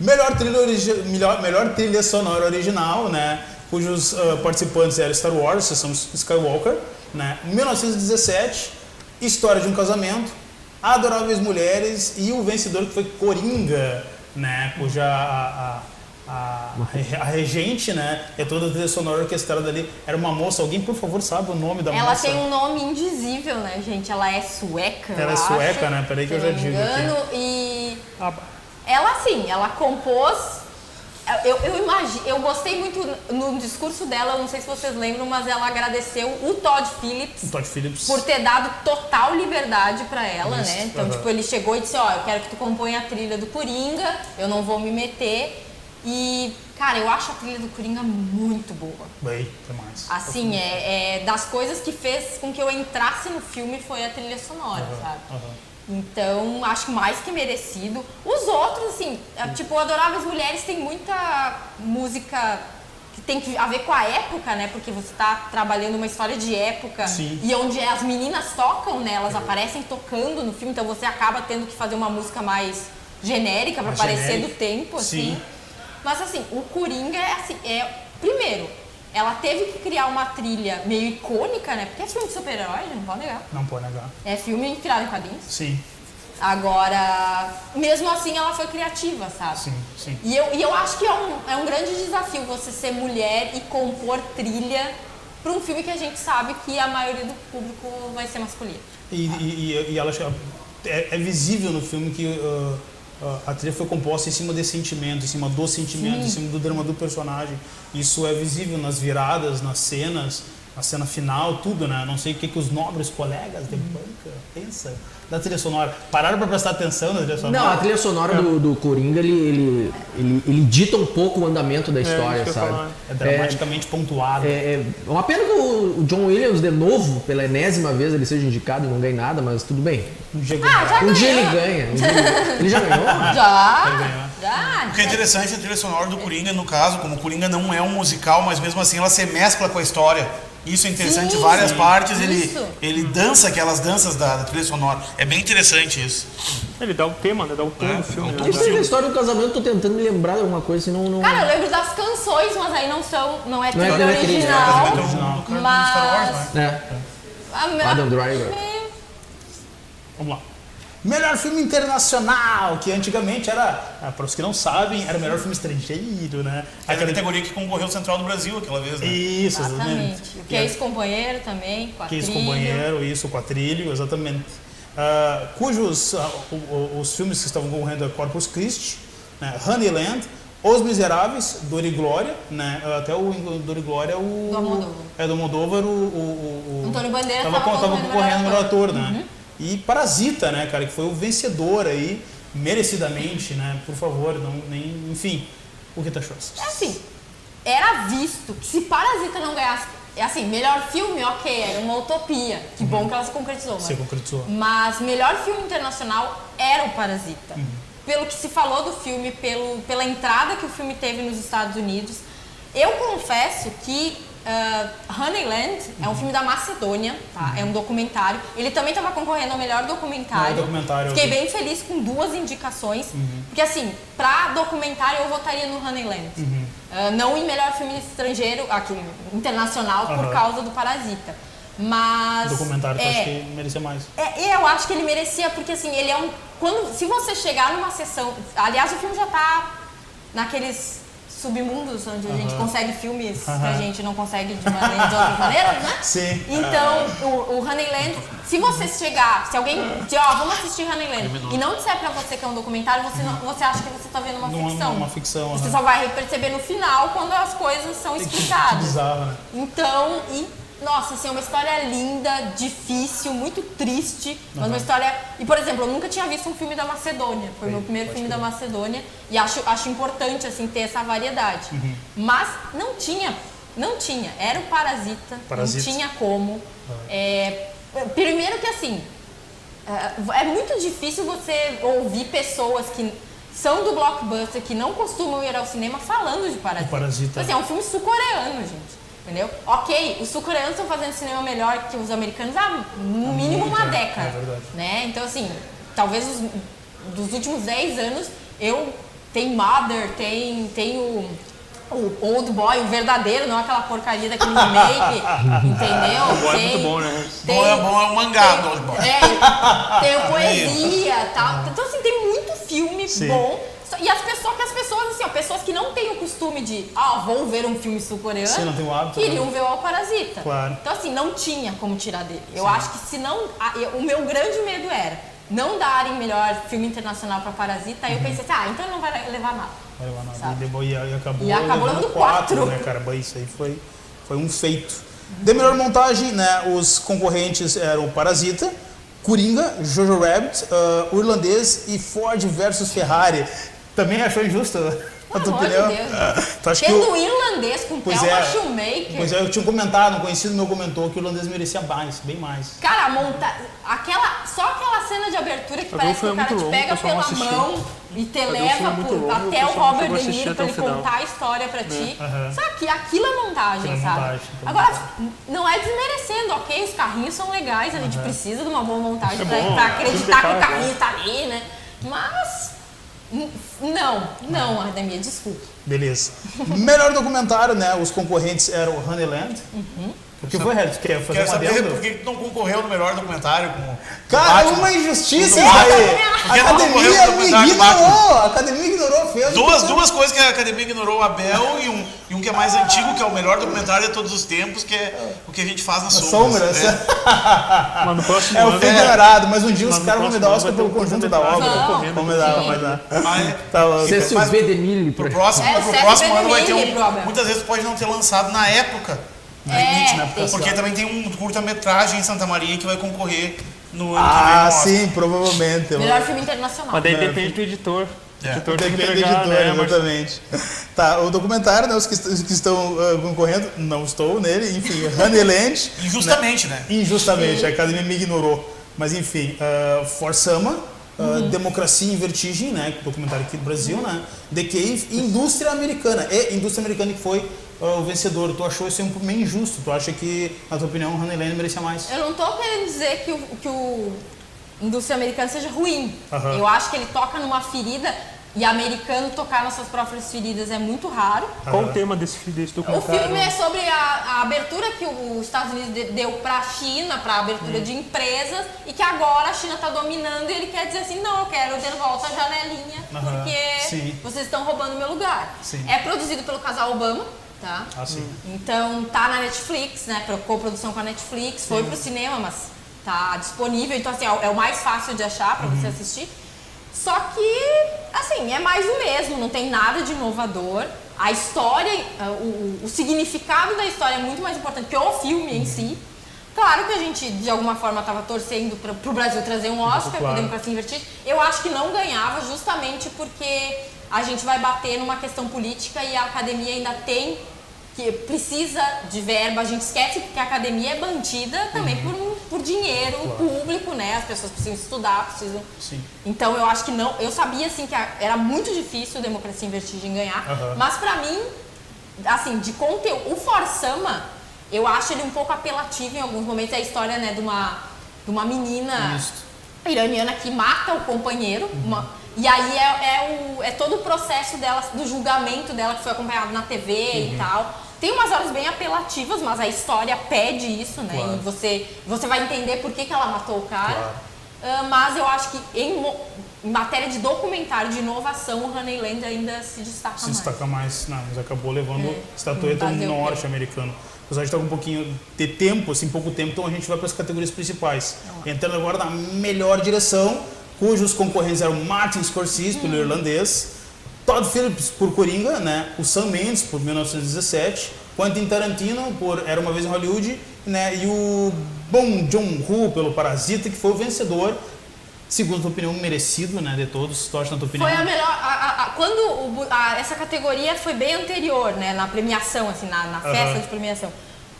Melhor trilha sonora original, né? Cujos participantes eram Star Wars, são Skywalker, né? 1917, História de um Casamento, Adoráveis Mulheres e o vencedor que foi Coringa, né? Cuja a regente, né? É toda a trilha sonora orquestrada ali. Era uma moça, alguém por favor sabe o nome da moça? Ela tem um nome indizível, né, gente? Ela é sueca. Ela é sueca, né? Peraí que eu já digo aqui. E ela, assim, ela compôs. Eu gostei muito no discurso dela, eu não sei se vocês lembram, mas ela agradeceu o Todd Phillips por ter dado total liberdade pra ela, né? Então, tipo, ele chegou e disse, eu quero que tu componha a trilha do Coringa, eu não vou me meter. E, cara, eu acho a trilha do Coringa muito boa. Bem, demais. Assim, das coisas que fez com que eu entrasse no filme foi a trilha sonora, sabe? Então, acho mais que merecido. Os outros, assim, tipo, Adoráveis Mulheres tem muita música que tem a ver com a época, né? Porque você tá trabalhando uma história de época. Sim. E onde as meninas tocam, né? Elas aparecem tocando no filme, então você acaba tendo que fazer uma música mais genérica pra parecer do tempo, assim. Sim. Mas, assim, o Coringa primeiro, ela teve que criar uma trilha meio icônica, né? Porque é filme de super-herói, não pode negar. Não pode negar. É filme inspirado em quadrinhos. Sim. Agora, mesmo assim, ela foi criativa, sabe? Sim. E eu acho que é um grande desafio você ser mulher e compor trilha para um filme que a gente sabe que a maioria do público vai ser masculino. E ela é visível no filme que a trilha foi composta em cima desse sentimento, em cima do sentimento, em cima do drama do personagem. Isso é visível nas viradas, nas cenas, na cena final, tudo, né? Não sei o que os nobres colegas de banca pensam da trilha sonora. Pararam para prestar atenção na trilha sonora? Não, a trilha sonora do Coringa, ele dita um pouco o andamento da história, sabe? É dramaticamente pontuado. É uma pena que o John Williams, de novo, pela enésima vez, ele seja indicado e não ganhe nada, mas tudo bem. Um dia Um dia ele ganha. Ele já ganhou? Já. O que é interessante é a trilha sonora do Coringa, no caso, como o Coringa não é um musical, mas mesmo assim ela se mescla com a história. Isso é interessante, várias partes ele dança aquelas danças da trilha sonora. É bem interessante isso. Ele dá o tema, né? Dá o tom do filme. dá o tom né? do Isso é a história do casamento, tô tentando me lembrar de alguma coisa, senão não... Cara, eu lembro das canções, mas aí não é trilha não é trilha, original. é do Star Wars, Mas... Adam Driver. Vamos lá. Melhor filme internacional, que antigamente era, para os que não sabem, era o melhor filme estrangeiro, né? Aquela categoria que concorreu ao Central do Brasil aquela vez, né? Isso, exatamente. O que é ex-companheiro também, Que é ex-companheiro, isso, Quatrilho, exatamente. Cujos os filmes que estavam concorrendo é Corpus Christi, né? Honeyland, Os Miseráveis, Dor e Glória, né? Até o Dor e Glória do Almodóvar. Do Almodóvar, o Antônio Bandeiras tava concorrendo melhor ator, né? E Parasita, né, cara, que foi o vencedor aí, merecidamente, né? Por favor, enfim, o que tu achou? Assim, era visto que se Parasita não ganhasse, assim, melhor filme, ok, era uma utopia. Que bom que ela se concretizou. Se concretizou. Mas melhor filme internacional era o Parasita. Pelo que se falou do filme, pela entrada que o filme teve nos Estados Unidos. Eu confesso que Honeyland é um filme da Macedônia, tá? É um documentário. Ele também estava concorrendo ao melhor documentário. Fiquei bem feliz com 2 indicações. Porque assim, pra documentário eu votaria no Honeyland. Não em melhor filme estrangeiro, aqui, internacional, por causa do Parasita. Mas... Documentário que eu acho que merecia mais. Eu acho que ele merecia, porque assim, ele é um... se você chegar numa sessão... Aliás, o filme já tá naqueles submundos onde a gente consegue filmes que a gente não consegue de outras maneiras, né? Sim. Então, o Honeyland, se você chegar, se alguém dizer, vamos assistir Honeyland, e não disser pra você que é um documentário, você acha que você tá vendo uma ficção. Uma ficção. Você só vai perceber no final, quando as coisas são explicadas. Que bizarro, né? Então, nossa, assim, é uma história linda, difícil, muito triste, mas uma história... E, por exemplo, eu nunca tinha visto um filme da Macedônia, foi o meu primeiro filme da Macedônia, e acho importante, assim, ter essa variedade. Mas não tinha, era o Parasita. Não tinha como. Primeiro que, assim, é muito difícil você ouvir pessoas que são do blockbuster, que não costumam ir ao cinema, falando de Parasita. Então, assim, é um filme sul-coreano, gente. Entendeu? Ok, os sul-coreanos estão fazendo cinema melhor que os americanos há no mínimo uma década. Né? Então, assim, talvez dos últimos 10 anos, tem Mother, tem o Old Boy, o verdadeiro, não aquela porcaria daquele remake, entendeu? O Boy é muito bom, né? Bom é o mangá do Old Boy. Tem o Poesia e tal. Então, assim, tem muito filme bom. E as pessoas, assim, pessoas que não têm o costume de, vou ver um filme sul-coreano, não tem o hábito, queriam ver o Parasita. Claro. Então, assim, não tinha como tirar dele. Eu acho que se não... O meu grande medo era não darem melhor filme internacional pra Parasita, aí eu pensei assim, então ele não vai levar nada. Vai levar nada. Sabe? E acabou levando 4. né, cara? Isso aí foi um feito. De melhor montagem, né, os concorrentes eram o Parasita, Coringa, Jojo Rabbit, o Irlandês e Ford versus Ferrari. Também achou injusto a tua opinião? Tendo o Irlandês com Thelma Shoemaker. Pois é, eu tinha comentado, um conhecido meu comentou que o Irlandês merecia mais, bem mais. Cara, só aquela cena de abertura que parece que o cara te pega pela mão e te leva até o Robert De Niro pra ele contar a história pra ti. Só que aquilo é montagem, sabe? Agora, não é desmerecendo, ok? Os carrinhos são legais, a gente precisa de uma boa montagem pra acreditar que o carrinho tá ali, né? Mas... Não, Ardemir, desculpa. Beleza. Melhor documentário, né? Os concorrentes eram o Honeyland. O que foi, Hélio? Quer fazer uma saber adendo? por que tu não concorreu no melhor documentário com Cara, é uma injustiça isso aí. A academia ignorou, fez. Duas coisas que a academia ignorou, o Abel e um que é mais antigo, que é o melhor documentário de todos os tempos, que é o que a gente faz nas sombras. Né? Mas no próximo ano. É o figurado, mas um dia os caras vão me dar Oscar pelo conjunto da obra. Vão me dar, vai dar. Cécio V. DeMille. Pro próximo ano vai ter muitas vezes pode não ter lançado na época. Porque também tem um curta-metragem em Santa Maria que vai concorrer no ano que vem. Sim, provavelmente. Melhor filme internacional. Mas daí depende do editor. O editor tem que entregar, editor, né? Exatamente. Tá, o documentário, né, os que estão concorrendo, não estou nele, enfim, Honeyland. Injustamente, né? Injustamente, a academia me ignorou. Mas enfim, For Summer, Democracia em Vertigem, né, documentário aqui do Brasil, né? The Cave, Indústria Americana. Indústria Americana que foi o vencedor. Tu achou isso meio injusto? Tu acha que, na tua opinião, o Honeyland merecia mais? Eu não tô querendo dizer que o Indústria Americana seja ruim. Eu acho que ele toca numa ferida, e americano tocar nas suas próprias feridas é muito raro. Qual o tema desse documentário? O filme é sobre a abertura que os Estados Unidos deu para a China, para a abertura de empresas, e que agora a China está dominando, e ele quer dizer assim, não, eu quero de volta a janelinha, porque vocês estão roubando meu lugar. É produzido pelo casal Obama. Tá? Então tá na Netflix, né? Co-produção com a Netflix, foi pro cinema, mas tá disponível, então assim, é o mais fácil de achar pra você assistir. Só que, assim, é mais o mesmo, não tem nada de inovador. A história, o significado da história é muito mais importante que o filme em si. Claro que a gente, de alguma forma, estava torcendo pro Brasil trazer um Oscar, por Democracia em Vertigem. Eu acho que não ganhava justamente porque a gente vai bater numa questão política e a academia ainda que precisa de verba. A gente esquece que a academia é mantida também por dinheiro público, né? As pessoas precisam estudar, precisam... Então eu acho que não... Eu sabia, assim, que era muito difícil a Democracia em Vertigem ganhar, mas pra mim, assim, de conteúdo... O For Summer, eu acho ele um pouco apelativo em alguns momentos. É a história, né, de uma menina iraniana que mata o companheiro, e aí é todo o processo dela, do julgamento dela, que foi acompanhado na TV e tal. Tem umas horas bem apelativas, mas a história pede isso, né? Claro. E você vai entender por que ela matou o cara. Mas eu acho que em matéria de documentário, de inovação, o Honeyland ainda se destaca mais. Se destaca mais, não, mas acabou levando estatueta norte-americano. Apesar de estar com um pouquinho de tempo, assim, pouco tempo, então a gente vai para as categorias principais. Entrando agora na melhor direção, cujos concorrentes eram Martin Scorsese, pelo irlandês, Todd Phillips por Coringa, né? O Sam Mendes por 1917, Quentin Tarantino por Era Uma Vez em Hollywood, né? E o Bong Joon-ho pelo Parasita, que foi o vencedor, segundo a tua opinião, merecido, né? De todos. Torce na tua opinião? Foi a melhor. Quando essa categoria foi bem anterior, né? Na premiação, assim, na festa de premiação.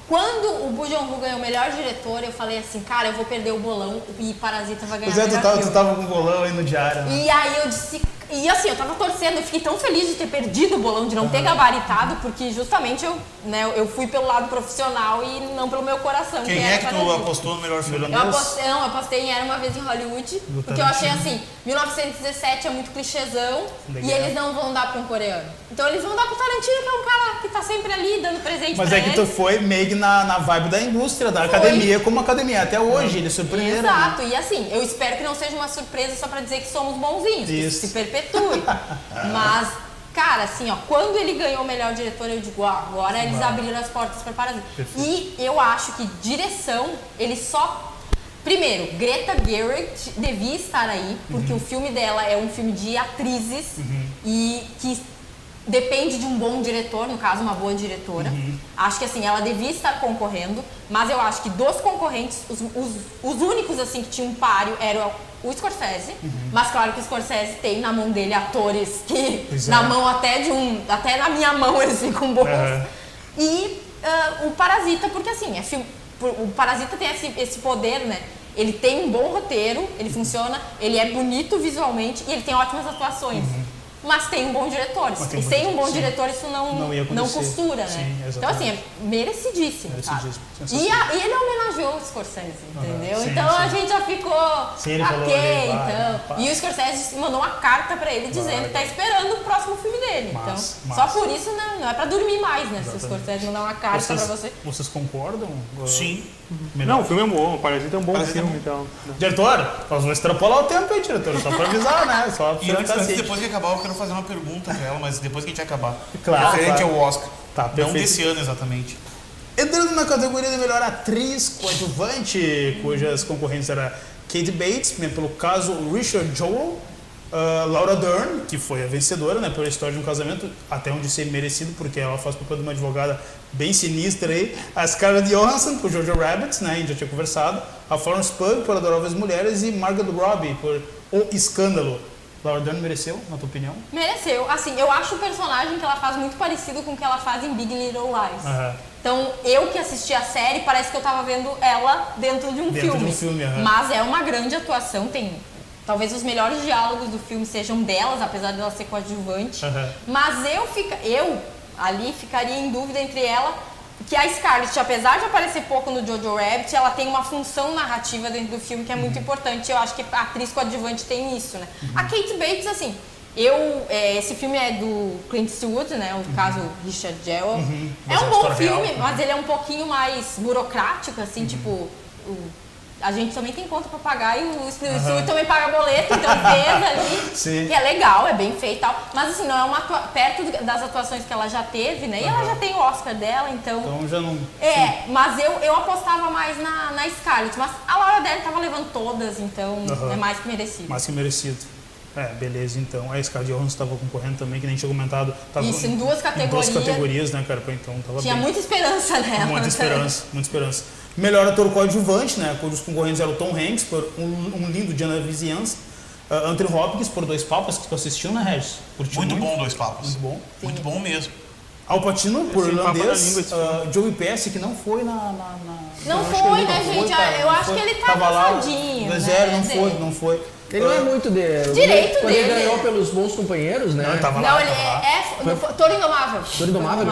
Quando o Bong Joon-ho ganhou o melhor diretor, eu falei assim, cara, eu vou perder o bolão e Parasita vai ganhar o melhor filme. Tu tava com o bolão aí no diário, né? E aí eu disse... E assim, eu tava torcendo, eu fiquei tão feliz de ter perdido o bolão, de não ter gabaritado, porque justamente eu fui pelo lado profissional e não pelo meu coração. Quem é que tu apostou no melhor filme? Eu apostei em Era Uma Vez em Hollywood, porque eu achei assim, 1917 é muito clichêzão e eles não vão dar pra um coreano. Então eles vão dar pro Tarantino, que é um cara que tá sempre ali dando presente Mas pra é que tu foi meio que na vibe da indústria, da academia, como academia. Até hoje, eles surpreenderam. Exato, e assim, eu espero que não seja uma surpresa só pra dizer que somos bonzinhos, que se perpetue. Mas, cara, assim, ó, quando ele ganhou o melhor diretor, eu digo, agora eles abriram as portas para Parasita. E eu acho que direção, ele só... Primeiro, Greta Gerwig devia estar aí, porque o filme dela é um filme de atrizes e que depende de um bom diretor, no caso, uma boa diretora. Acho que, assim, ela devia estar concorrendo, mas eu acho que dos concorrentes, os únicos, assim, que tinham um páreo eram o Scorsese, mas claro que o Scorsese tem na mão dele atores que na mão até na minha mão eles ficam bons. E o Parasita, porque assim, o Parasita tem esse poder, né? Ele tem um bom roteiro, ele funciona, ele é bonito visualmente e ele tem ótimas atuações. Mas tem um bom diretor. E sem um bom diretor isso não costura, né? Sim, então assim, é merecidíssimo. E ele homenageou o Scorsese, entendeu? Então a gente já ficou então. E o Scorsese mandou uma carta pra ele dizendo que tá esperando o próximo filme dele. Então, só por isso não é pra dormir mais, né? Se o Scorsese mandar uma carta pra você. Vocês concordam? Sim. Não, o filme é bom, o Parasita é um bom filme, então. Diretor, nós vamos extrapolar o tempo aí, diretor, só pra avisar, né? Só pra depois que acabar, eu quero fazer uma pergunta pra ela, mas depois que a gente acabar. Claro. Referente ao Oscar. Tá, não desse ano exatamente. Entrando na categoria de melhor atriz coadjuvante, cujas concorrentes eram Kate Bates, pelo caso Richard Jewell, Laura Dern, que foi a vencedora, né, pela história de um casamento, até onde ser merecido, porque ela faz papel de uma advogada bem sinistra aí, a Scarlett Johansson por Jojo Rabbit, né, a gente já tinha conversado, a Florence Pugh por Adoráveis Mulheres e Margot Robbie por O Escândalo. Laura Dern mereceu, na tua opinião? Mereceu. Assim, eu acho o personagem que ela faz muito parecido com o que ela faz em Big Little Lies. Então, eu que assisti a série, parece que eu tava vendo ela dentro de um filme. Mas é uma grande atuação, talvez os melhores diálogos do filme sejam delas, apesar de ela ser coadjuvante. Mas eu ali ficaria em dúvida entre ela, que a Scarlett, apesar de aparecer pouco no Jojo Rabbit, ela tem uma função narrativa dentro do filme que é muito importante. Eu acho que a atriz coadjuvante tem isso, né? A Kate Bates, assim, esse filme é do Clint Eastwood, né? O caso Richard Jewell. É um bom filme, mas ele é um pouquinho mais burocrático, assim, tipo... A gente também tem conta pra pagar e o Eastwood também paga boleto, então fez ali. Sim. Que é legal, é bem feito e tal. Mas assim, não é perto das atuações que ela já teve, né? E ela já tem o Oscar dela, então... Então já não... Mas eu apostava mais na Scarlett. Mas a Laura Dern tava levando todas, então é mais que merecido. Mais que merecido. Beleza, então. A Scarlett Johansson estava concorrendo também, que nem tinha comentado. Isso, em duas categorias. Em duas categorias, né, cara? Então tava tinha muita esperança nela. Muita esperança. Melhor ator coadjuvante, né? Cujos concorrentes eram o Tom Hanks, por Um Lindo Dia na Vizinhança. Anthony Hopkins, por Dois Papas, que tu assistiu, né, Regis? Muito bom, Dois Papas. Muito bom. Sim. Muito bom mesmo. Al Pacino, por Irlandês. Joey Pesci, que não foi Não foi, né, gente? Eu acho que ele tá cansadinho. Mas não foi. Ele não é muito de... Direito quando dele. Ele ganhou pelos Bons Companheiros, né? Não, ele tava lá. Não, ele é Toro Indomável. Toro Indomável?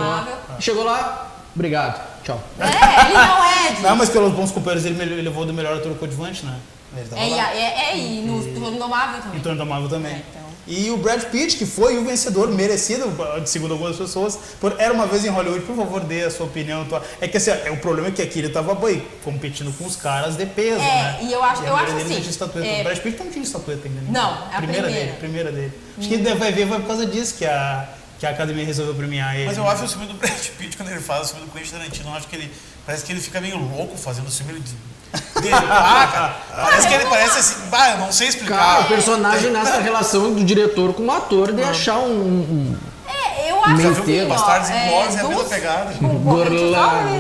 Chegou lá, obrigado, tchau. Ele não é. Não, mas pelos Bons Companheiros ele levou do melhor ator coadjuvante, né? E no Toro Indomável também. E Toro Indomável também. E o Brad Pitt, que foi o vencedor merecido, segundo algumas pessoas, por Era Uma Vez em Hollywood. Por favor, dê a sua opinião. É que assim, o problema é que aqui ele tava competindo com os caras de peso, né? E eu acho assim... O Brad Pitt não tinha estatueta ainda. Não, é a primeira dele. Acho que ele vai ver, vai por causa disso que a Academia resolveu premiar ele. Mas eu acho o filme do Brad Pitt, quando ele faz o filme do Quentin Tarantino, eu acho que ele... Parece que ele fica meio louco fazendo o filme cara. Parece que ele parece assim... eu não sei explicar. Cara, o personagem nessa relação do diretor com o ator de achar eu acho que o Bastardos Inglórios é a mesma pegada.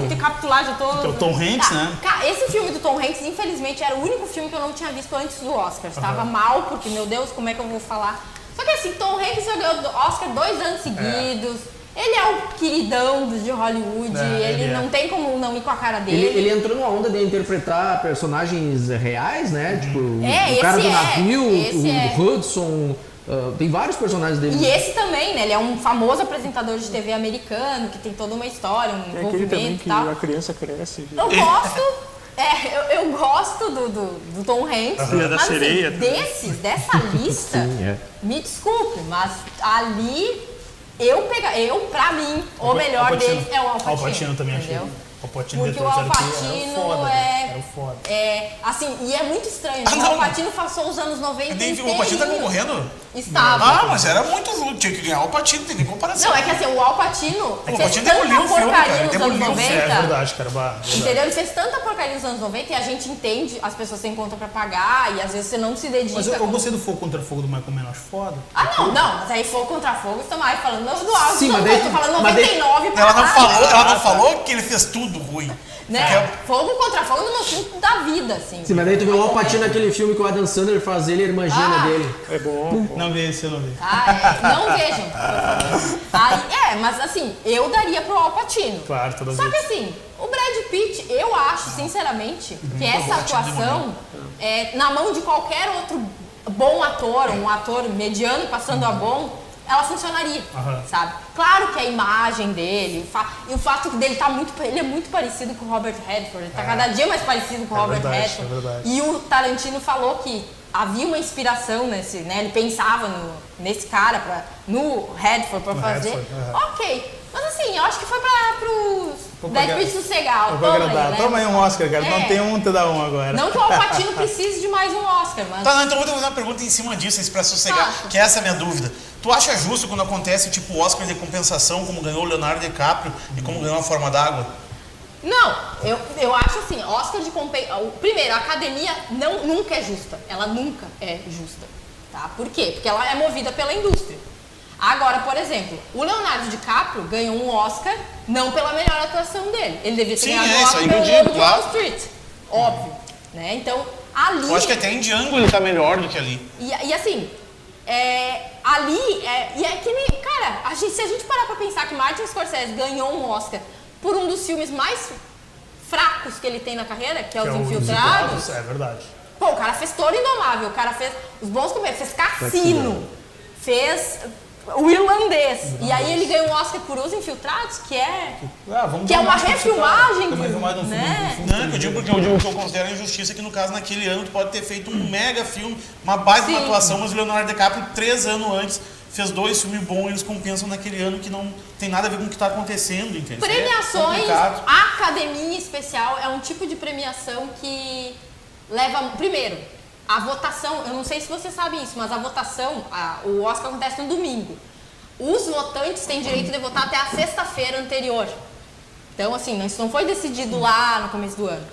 De capitular de todo. O Tom Hanks, né? Cara, esse filme do Tom Hanks, infelizmente, era o único filme que eu não tinha visto antes do Oscar. Estava mal, porque, meu Deus, como é que eu vou falar? Só que assim, Tom Hanks já ganhou o Oscar 2 anos seguidos. Ele é o queridão de Hollywood, ele não tem como não ir com a cara dele. Ele entrou numa onda de interpretar personagens reais, né? Tipo, o cara do esse navio, o Hudson, tem vários personagens dele. E esse também, né? Ele é um famoso apresentador de TV americano, que tem toda uma história, um envolvimento e tal. A criança cresce. Eu gosto... eu gosto do Tom Hanks, da sereia, assim, dessa lista, me desculpe, mas ali pra mim, o melhor deles é o Al Pacino. Al Pacino também achei. Porque o Al Pacino assim, e é muito estranho. O Al Pacino passou os anos 90 O Al Pacino tá concorrendo? Estava. Mas era muito ruim, tinha que ganhar o Al Pacino, não tem nem comparação. Não, é que assim, o Al Pacino fez tanta demoliu o filme, porcaria cara, nos anos 90. É verdade, cara. Entendeu? Ele fez tanta porcaria nos anos 90 e a gente entende, as pessoas têm conta pra pagar e às vezes você não se dedica. Mas eu gostei do Fogo Contra Fogo do Michael Mann, acho foda. Não, mas aí Fogo Contra Fogo, estamos aí falando do auge, Sim, tô falando 99 pra ela não falou que ele fez tudo ruim. Né? Fogo Contra Fogo no meu filme da vida, assim. Sim, mas daí tu viu o Al Pacino naquele filme que o Adam Sandler faz ele e a irmã gêmea dele. É bom. Não vi esse, eu não vi. Não vejam, por favor. Mas assim, eu daria pro Al Pacino. Claro, toda vez. Só que assim, o Brad Pitt, eu acho, sinceramente, que essa atuação, na mão de qualquer outro bom ator, um ator mediano passando a bom, ela funcionaria, sabe? Claro que a imagem dele, e o fato dele ele é muito parecido com o Robert Redford, ele tá cada dia mais parecido com o Robert Redford. E o Tarantino falou que havia uma inspiração nesse, né? Ele pensava nesse cara, no Redford pra fazer. Ok, mas assim, eu acho que foi pro Brad Pitt sossegar. Toma aí um Oscar, cara. Não tem um, te dá um agora. Não que o Al Pacino precise de mais um Oscar, mas... Então eu vou fazer uma pergunta em cima disso, pra sossegar, que essa é a minha dúvida. Tu acha justo quando acontece tipo o Oscar de compensação, como ganhou o Leonardo DiCaprio e como ganhou A Forma d'Água? Não, eu acho assim, Oscar de compensação... Primeiro, a academia nunca é justa. Ela nunca é justa, tá? Por quê? Porque ela é movida pela indústria. Agora, por exemplo, o Leonardo DiCaprio ganhou um Oscar não pela melhor atuação dele. Ele devia ter ganhado um Oscar pelo Lobo de Wall Street. Óbvio, né? Então, ali... Eu acho que até em Django ele tá melhor do que ali. E assim... e é que nem, cara, se a gente parar pra pensar que Martin Scorsese ganhou um Oscar por um dos filmes mais fracos que ele tem na carreira, que é Os Infiltrados. É verdade. Pô, o cara fez Toro Indomável, o cara fez Os Bons Companheiros, fez Cassino, fez O Irlandês. E aí ele ganhou um Oscar por Os Infiltrados, que é uma refilmagem. Não, eu digo porque eu considero a injustiça que no caso naquele ano tu pode ter feito um mega filme, uma baita atuação, mas o Leonardo DiCaprio 3 anos antes fez 2 filmes bons e eles compensam naquele ano que não tem nada a ver com o que está acontecendo, entendeu? Premiações, a academia especial é um tipo de premiação que leva, primeiro, a votação, eu não sei se você sabe isso, mas a votação, o Oscar acontece no domingo. Os votantes têm direito de votar até a sexta-feira anterior. Então, assim, isso não foi decidido lá no começo do ano.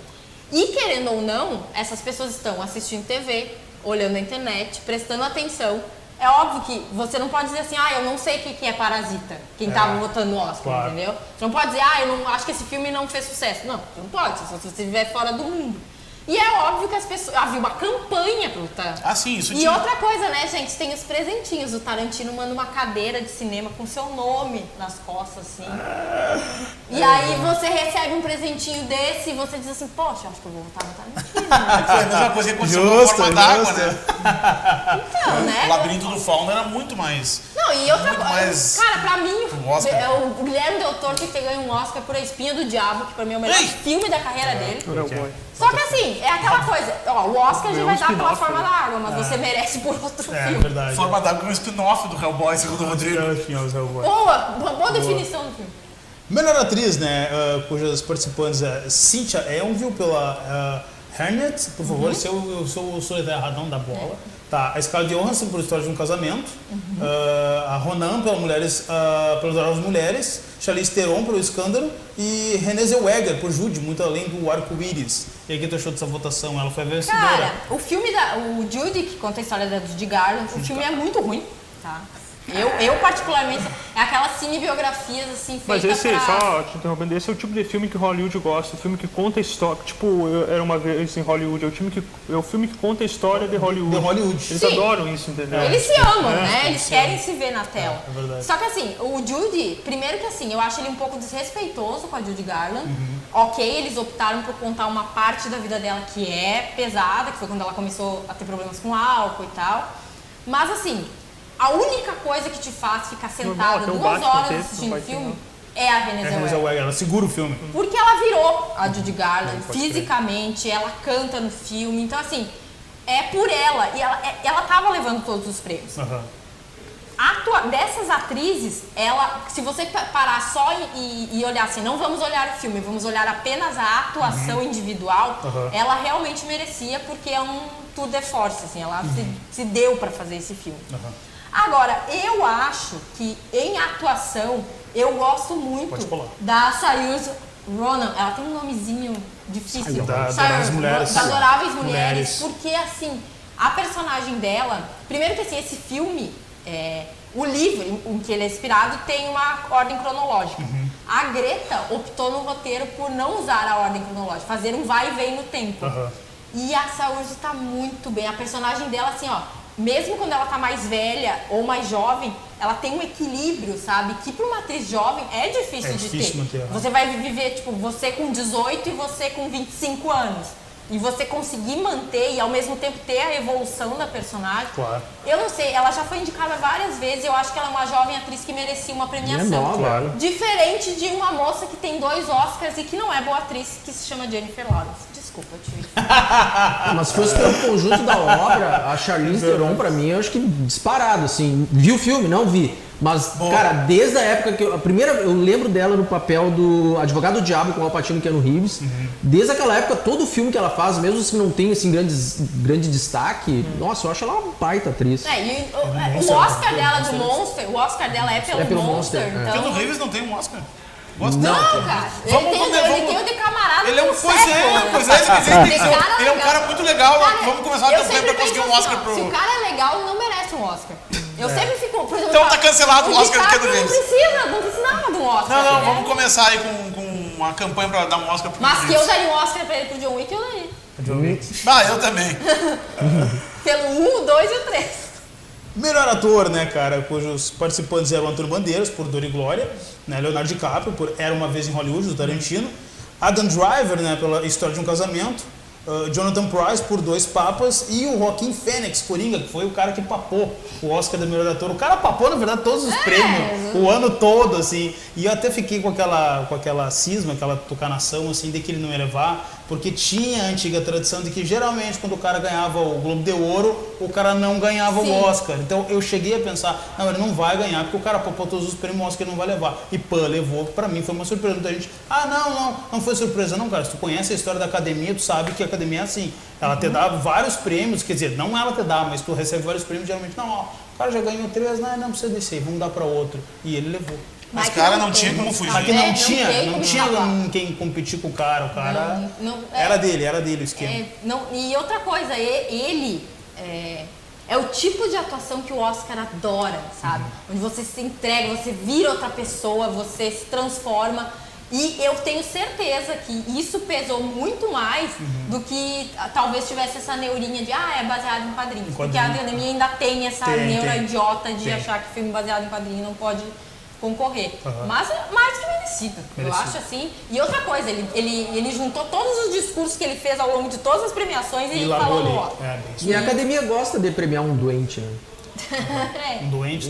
E, querendo ou não, essas pessoas estão assistindo TV, olhando a internet, prestando atenção. É óbvio que você não pode dizer assim, eu não sei o que é Parasita, quem estava votando no Oscar, entendeu? Você não pode dizer, eu não acho que esse filme não fez sucesso. Não, você não pode, se você estiver fora do mundo. E é óbvio que as pessoas... Havia uma campanha pro Tarantino. Sim, isso E outra coisa, né, gente? Tem os presentinhos. O Tarantino manda uma cadeira de cinema com seu nome nas costas, assim. E aí você recebe um presentinho desse e você diz assim, poxa, acho que eu vou votar no Tarantino. Foi a mesma coisa que aconteceu com A Forma d'Água, né? Então, né? O Labirinto do Fauno era muito mais... Não, e outra muito coisa, mais cara, pra mim, Oscar. o Guilherme Del Toro tem que ter ganho um Oscar por A Espinha do Diabo, que pra mim é o melhor Ei! filme da carreira dele. Hellboy. Só que assim, é aquela coisa, ó, o Oscar já vai dar pela spin-off, Forma né? da Água, mas você merece por outro filme. verdade. Forma d'Água é um spin-off do Hellboy, segundo o Rodrigo. Boa, uma boa definição do filme. Melhor atriz, né, cujas participantes é Cynthia Erivo pela Harriet, por favor, se eu sou erradão da bola. Tá, a Scarlett Johansson por História de um Casamento, a Ronan pelas Adoráveis Mulheres, Charlize Theron pelo Escândalo e Renée Zellweger por Jude, muito além do arco-íris. E aí, o que tu achou dessa votação? Ela foi a vencedora. Cara, o filme o Judy, que conta a história da Judy Garland, o filme é muito ruim, tá? Eu particularmente, é aquelas cinebiografias assim Mas feitas esse, pra... só te interrompendo, esse é o tipo de filme que Hollywood gosta, o filme que conta a história, tipo, Era Uma Vez em Hollywood, é o filme que conta a história de Hollywood. De Hollywood. Eles Sim. adoram isso, entendeu? Eles se amam, né? Eles querem se ver na tela. É verdade. Só que assim, o Judy, primeiro que assim, eu acho ele um pouco desrespeitoso com a Judy Garland. Ok, eles optaram por contar uma parte da vida dela que é pesada, que foi quando ela começou a ter problemas com álcool e tal. Mas assim, a única coisa que te faz ficar sentada Normal, 2 até um horas bate-papo, assistindo não o vai filme ter, é a Renée Renée Zellweger. Zellweger, ela segura o filme. Porque ela virou a Judy Garland fisicamente, ela canta no filme, então assim, é por ela, e ela tava levando todos os prêmios. Dessas atrizes, se você parar só e olhar assim, não vamos olhar o filme, vamos olhar apenas a atuação individual, ela realmente merecia, porque é um tour de force, assim, ela se deu pra fazer esse filme. Agora, eu acho que em atuação, eu gosto muito da Saoirse Ronan. Ela tem um nomezinho difícil. Das Adoráveis Mulheres. Das Adoráveis Mulheres. Porque, assim, a personagem dela... Primeiro que, assim, esse filme, o livro em que ele é inspirado tem uma ordem cronológica. A Greta optou no roteiro por não usar a ordem cronológica, fazer um vai e vem no tempo. E a Saoirse tá muito bem. A personagem dela, assim, ó... Mesmo quando ela tá mais velha ou mais jovem, ela tem um equilíbrio, sabe? Que para uma atriz jovem é difícil de ter. manter. Você vai viver, tipo, você com 18 e você com 25 anos. E você conseguir manter e ao mesmo tempo ter a evolução da personagem. Claro. Eu não sei, ela já foi indicada várias vezes, eu acho que ela é uma jovem atriz que merecia uma premiação. nova, claro. Diferente de uma moça que tem 2 Oscars e que não é boa atriz, que se chama Jennifer Lawrence. Desculpa, eu te vi. Mas se fosse pelo conjunto da obra, a Charlize Theron, pra mim, eu acho que disparado, assim. Vi o filme? Não vi. Mas, cara, desde a época que eu lembro dela no papel do Advogado do Diabo com o Al Pacino e Keanu Reeves. Desde aquela época, todo filme que ela faz, mesmo se não tem, assim, grande destaque, nossa, eu acho ela uma baita atriz. O Oscar dela do Monster, o Oscar dela é pelo Monster, então... Keanu Reeves não tem um Oscar. Não, cara. Ele tem o de camarada. Ele é um... Pois é, ele é um cara muito legal. Vamos começar a campanha pra conseguir um Oscar pro... Se o cara é legal, não merece um Oscar. Eu sempre fico... Por exemplo, Então tá cancelado o Oscar do Keanu Não Reeves. precisava de um Oscar. Não, vamos começar aí com uma campanha pra dar um Oscar pro Mas Keanu que eu Reeves. daria um Oscar pra ele pro John Wick, eu daria. Eu também. Pelo 1, 2 e o 3. Melhor ator, né, cara, cujos participantes eram Antônio Bandeiras, por Dor e Glória, né, Leonardo DiCaprio, por Era Uma Vez em Hollywood, do Tarantino, Adam Driver, né, pela História de um Casamento, Jonathan Pryce, por Dois Papas, e o Joaquin Phoenix, Coringa, que foi o cara que papou o Oscar do melhor ator. O cara papou, na verdade, todos os prêmios, o ano todo, assim, e eu até fiquei com aquela cisma, aquela tucanação, assim, de que ele não ia levar, porque tinha a antiga tradição de que geralmente quando o cara ganhava o Globo de Ouro, o cara não ganhava o Oscar. Então eu cheguei a pensar, não, ele não vai ganhar, porque o cara popou todos os prêmios, o Oscar ele não vai levar. E levou, pra mim foi uma surpresa. Muita gente, não foi surpresa não, cara. Se tu conhece a história da academia, tu sabe que a academia é assim. Ela te dá vários prêmios, quer dizer, não ela te dá, mas tu recebe vários prêmios, geralmente, o cara já ganhou 3, não precisa descer, vamos dar pra outro. E ele levou. Mas cara não tinha como fugir. Aqui não tinha quem competir com o cara. O cara era dele o esquema. E outra coisa, ele é o tipo de atuação que o Oscar adora, sabe? Onde você se entrega, você vira outra pessoa, você se transforma. E eu tenho certeza que isso pesou muito mais do que talvez tivesse essa neurinha de é baseado em quadrinhos. Porque a academia ainda tem essa neura idiota de achar que filme baseado em quadrinho não pode concorrer. Mas mais que merecido, eu acho assim. E outra coisa, ele juntou todos os discursos que ele fez ao longo de todas as premiações e falou no Oscar. E a academia gosta de premiar um doente, né? Um doente,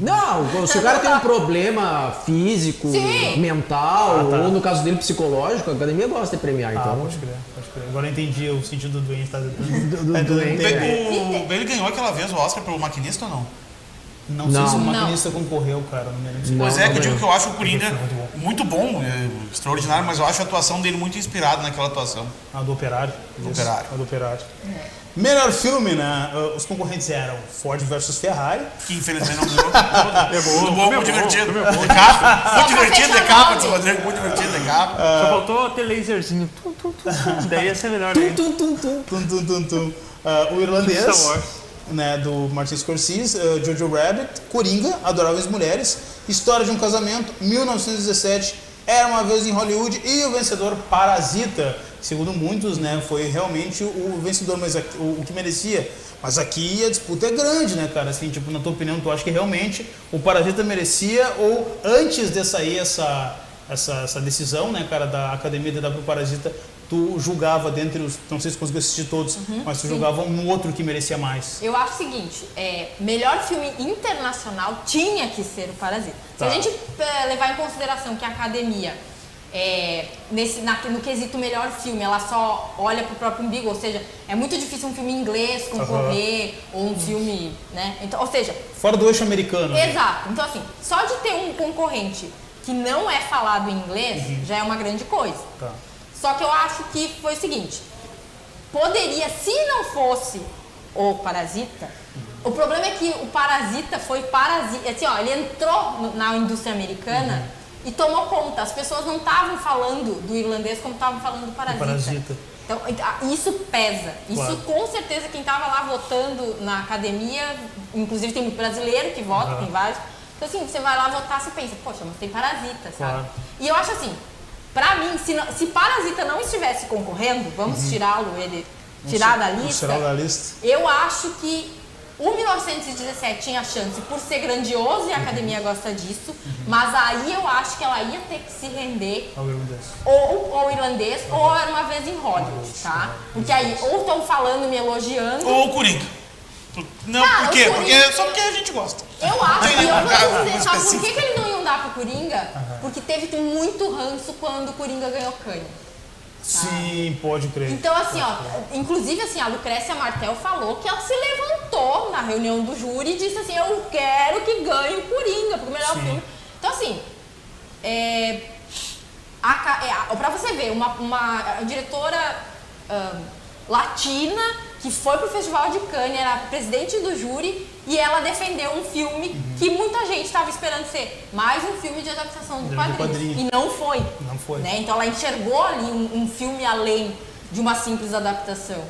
Não, se o cara tem um problema físico, mental, ou no caso dele psicológico, a academia gosta de premiar, então. Pode crer. Agora eu entendi o sentido do doente. O Bale ganhou aquela vez o Oscar pelo Maquinista ou não? Não sei se o Maquinista concorreu, cara. Não me lembro. Pois é, que eu digo que eu acho o Coringa muito bom, extraordinário, mas eu acho a atuação dele muito inspirada naquela atuação. A do Operário. Operário. A do Operário. Melhor filme, né? Os concorrentes eram Ford vs Ferrari. Que infelizmente não ganhou. Muito divertido. Muito divertido de capa, Rodrigo. Muito divertido de capa. Só faltou ter laserzinho. Daí ia ser melhor ainda. O Irlandês, né, do Martin Scorsese, Jojo Rabbit, Coringa, Adoráveis Mulheres, História de um Casamento, 1917, Era uma Vez em Hollywood e o vencedor Parasita. Segundo muitos, né, foi realmente o vencedor, mas o que merecia. Mas aqui a disputa é grande, né, cara? Assim, tipo, na tua opinião, tu acha que realmente o Parasita merecia, ou antes de sair essa decisão, né, cara, da academia de dar pro Parasita, tu julgava dentre os, não sei se conseguiu assistir todos, mas tu julgava um outro que merecia mais? Eu acho o seguinte, melhor filme internacional tinha que ser o Parasita. Se a gente levar em consideração que a academia, no quesito melhor filme, ela só olha pro próprio umbigo, ou seja, é muito difícil um filme inglês concorrer, ou um filme, né? Então, ou seja... Fora do eixo americano. Exato. Né? Então, assim, só de ter um concorrente que não é falado em inglês, já é uma grande coisa. Tá. Só que eu acho que foi o seguinte, poderia, se não fosse o Parasita, o problema é que o Parasita foi parasita, assim, ó, ele entrou na indústria americana e tomou conta. As pessoas não estavam falando do irlandês como estavam falando do Parasita. Então, isso pesa. Isso, com certeza, quem estava lá votando na academia, inclusive tem muito brasileiro que vota, tem vários. Então, assim, você vai lá votar, você pensa, poxa, mas tem Parasita, sabe? E eu acho assim, pra mim, se Parasita não estivesse concorrendo, vamos tirá-lo, tirar da lista, eu acho que o 1917 tinha chance por ser grandioso e a academia gosta disso, mas aí eu acho que ela ia ter que se render ou irlandês ou Era uma Vez em Hollywood, tá? Porque aí ou estão falando, me elogiando... Ou o Coringa. Não, por quê? Só porque a gente gosta. Eu acho, e eu vou dizer, sabe por que eles não iam dar pro Coringa? Porque teve muito ranço quando o Coringa ganhou Cannes. Sim, pode crer. Então, assim, ó, inclusive, assim, a Lucrécia Martel falou que ela se levantou na reunião do júri e disse assim, eu quero que ganhe o Coringa, porque o melhor filme. Então, assim, pra você ver, uma diretora latina que foi pro Festival de Cannes, era presidente do júri, e ela defendeu um filme que muita gente estava esperando ser mais um filme de adaptação do quadrinho. E não foi. Não foi. Né? Então ela enxergou ali um filme além de uma simples adaptação.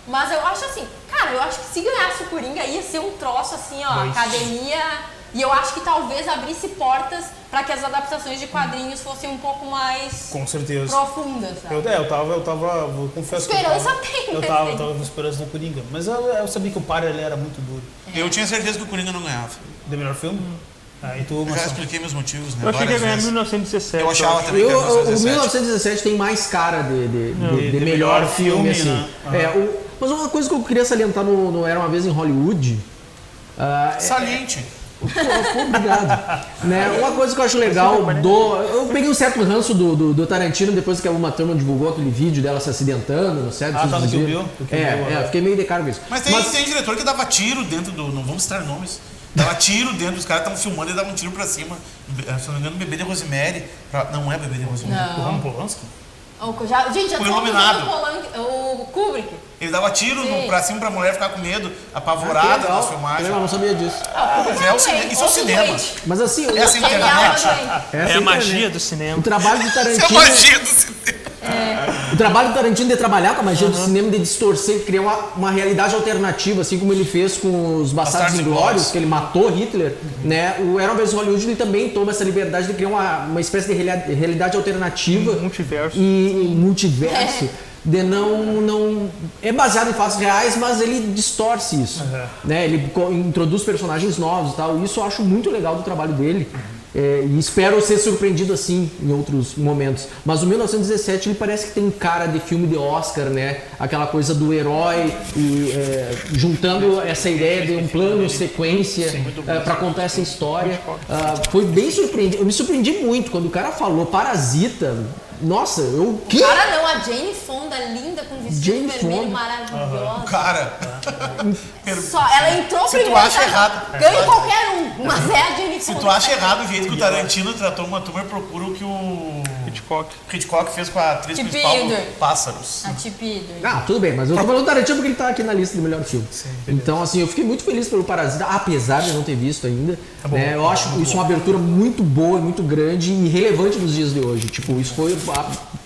Mas eu acho assim, cara, eu acho que se ganhasse o Coringa ia ser um troço assim, ó, academia... E eu acho que talvez abrisse portas para que as adaptações de quadrinhos fossem um pouco mais profundas. Sabe? Eu tava, vou confesso esperança que eu tava com esperança no Coringa, mas eu sabia que o par ele era muito duro. Eu tinha certeza que o Coringa não ganhava. Do melhor filme? E tu, eu já expliquei meus motivos, né? Eu achei que ia ganhar 1917. Eu achava também que era 1917. O 1917 tem mais cara de melhor filme, assim. Né? Mas uma coisa que eu queria salientar no Era uma Vez em Hollywood... Saliente. Obrigado. Né? Uma coisa que eu acho legal eu peguei um certo ranço do Tarantino depois que a Uma Thurman divulgou aquele vídeo dela se acidentando no set. Tá no Kill Bill? Fiquei meio de cara com isso. Mas tem diretor que dava tiro dentro do... Não vamos citar nomes. Dava tiro dentro, os caras estavam filmando e davam um tiro pra cima. Se não me engano, Bebê de Rosemary. Não é Bebê de Rosemary. O Roman Polanski? Gente, já foi iluminado. O Kubrick. Ele dava tiro pra cima pra mulher ficar com medo, apavorada nas filmagens. Eu não sabia disso. Isso é o cinema. Mas assim... Essa internet. É a magia do cinema. O trabalho do Tarantino... Isso é a magia do cinema. O trabalho do Tarantino de trabalhar com a magia do cinema, de distorcer, criar uma realidade alternativa, assim como ele fez com os Bastardos Inglórios, que ele matou Hitler, né? O Era uma Vez em Hollywood, ele também toma essa liberdade de criar uma espécie de realidade alternativa. Multiverso. E multiverso. de não... É baseado em fatos reais, mas ele distorce isso. Né? Ele introduz personagens novos e tal. E isso eu acho muito legal do trabalho dele. E espero ser surpreendido assim em outros momentos. Mas o 1917 ele parece que tem cara de filme de Oscar, né? Aquela coisa do herói e juntando essa ideia de um plano, sequência para contar essa história. Foi bem surpreendente. Eu me surpreendi muito quando o cara falou Parasita. Nossa, eu... Que? Cara, não, a Jane Fonda, linda, com vestido vermelho maravilhosa. Cara, Só, ela entrou se primeiro. tu acha errado, Ganha qualquer um, mas é a Jane Fonda. se tu acha errado o jeito que o Tarantino tratou uma turma, procura o que o Hitchcock fez com a atriz Chip principal do Hildur. Pássaros. A Chip Hildur. Ah, tudo bem, mas eu tô falando do Tarantino porque ele tá aqui na lista do melhor filme. Então, assim, eu fiquei muito feliz pelo Parasita, apesar de não ter visto ainda. Né? Eu acho isso uma abertura muito boa, muito grande e relevante nos dias de hoje. Tipo, isso foi...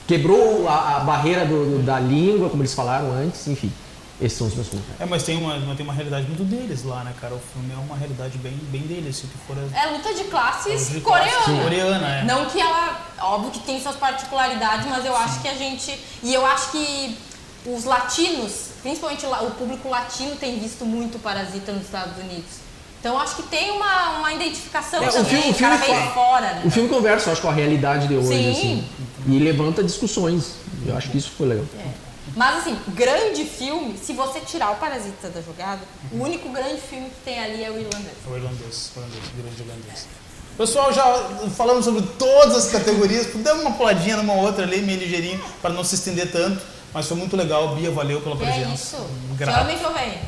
Quebrou a barreira da língua, como eles falaram antes, enfim. Esses são os meus filmes. Mas tem uma realidade muito deles lá, né, cara? O filme é uma realidade bem deles, se tu for... É luta de classes de coreana. Coreana, Não que ela... Óbvio que tem suas particularidades, mas eu acho que a gente... E eu acho que os latinos, principalmente o público latino, tem visto muito Parasita nos Estados Unidos. Então eu acho que tem uma identificação também, o cara veio fora, né? O filme conversa, eu acho, com a realidade de hoje, Sim. assim. E levanta discussões. Eu acho que isso foi legal. Mas assim, grande filme, se você tirar o Parasita da jogada, o único grande filme que tem ali é o Irlandês. O grande irlandês. Pessoal, já falamos sobre todas as categorias, demos uma puladinha numa outra ali, meio ligeirinho, para não se estender tanto, mas foi muito legal. Bia, valeu pela presença. É isso. Grato. Chame que eu venho.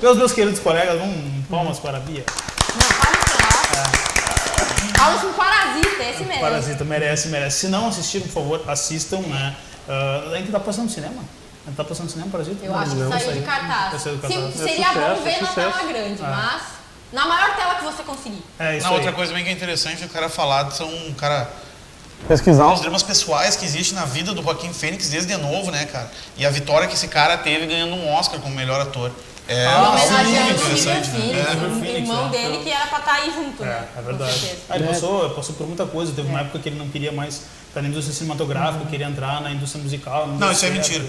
Meus meus queridos colegas, palmas para a Bia. Não, palmas pro Parasita, esse merece. Parasita, merece. Se não assistiram, por favor, assistam, né? Ainda tá passando no cinema? Ainda tá passando no cinema, Parasita? Eu acho que saiu de cartaz. Saiu de cartaz. Seria bom ver na tela grande, mas na maior tela que você conseguir. É isso Não, aí. outra coisa bem que é interessante o cara falar são pesquisar os dramas pessoais que existem na vida do Joaquim Fênix desde novo, né, cara? E a vitória que esse cara teve ganhando um Oscar como melhor ator. Homenageando o River interessante, Phoenix, o irmão né? dele que era pra estar aí junto, né? É verdade. Com certeza. Ele passou por muita coisa. Teve uma época que ele não queria mais estar na indústria cinematográfica, queria entrar na indústria musical. Não, isso é mentira.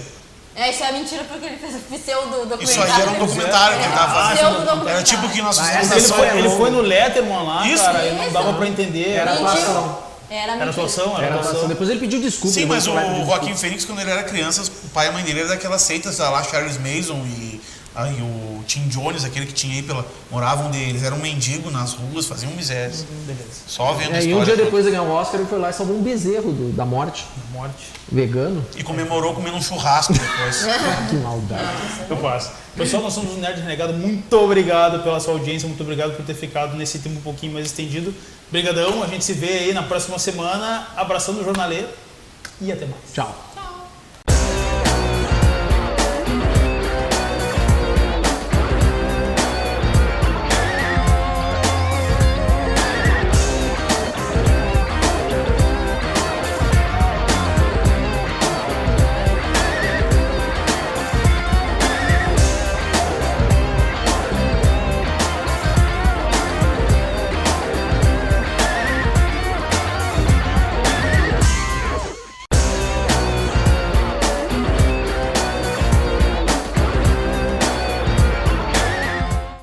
Isso é mentira porque ele fez o pseudo-documentário. Isso aí era um documentário que ele tava fazendo. Pseudo-documentário. Era tipo que nós fizemos Ele foi no Letterman lá, Isso. cara, e não dava pra entender. Era atuação. Era Era atuação, Era atuação. Depois ele pediu desculpa. Sim, ele mas o veio falar e pediu Joaquim Fênix, quando ele era criança, o pai e a mãe dele era daquelas seitas lá, Charles Manson e o Tim Jones, aquele que tinha aí moravam deles, eram mendigos nas ruas, faziam misérias. Beleza. Só vendo a E história. um dia depois de ganhar o Oscar, ele foi lá e salvou um bezerro da morte. Vegano. E comemorou comendo um churrasco depois. Que maldade. Eu passo. Pessoal, nós somos o Nerd Renegado. Muito obrigado pela sua audiência, muito obrigado por ter ficado nesse tempo um pouquinho mais estendido. Obrigadão, a gente se vê aí na próxima semana. Abraçando o jornaleiro e até mais. Tchau.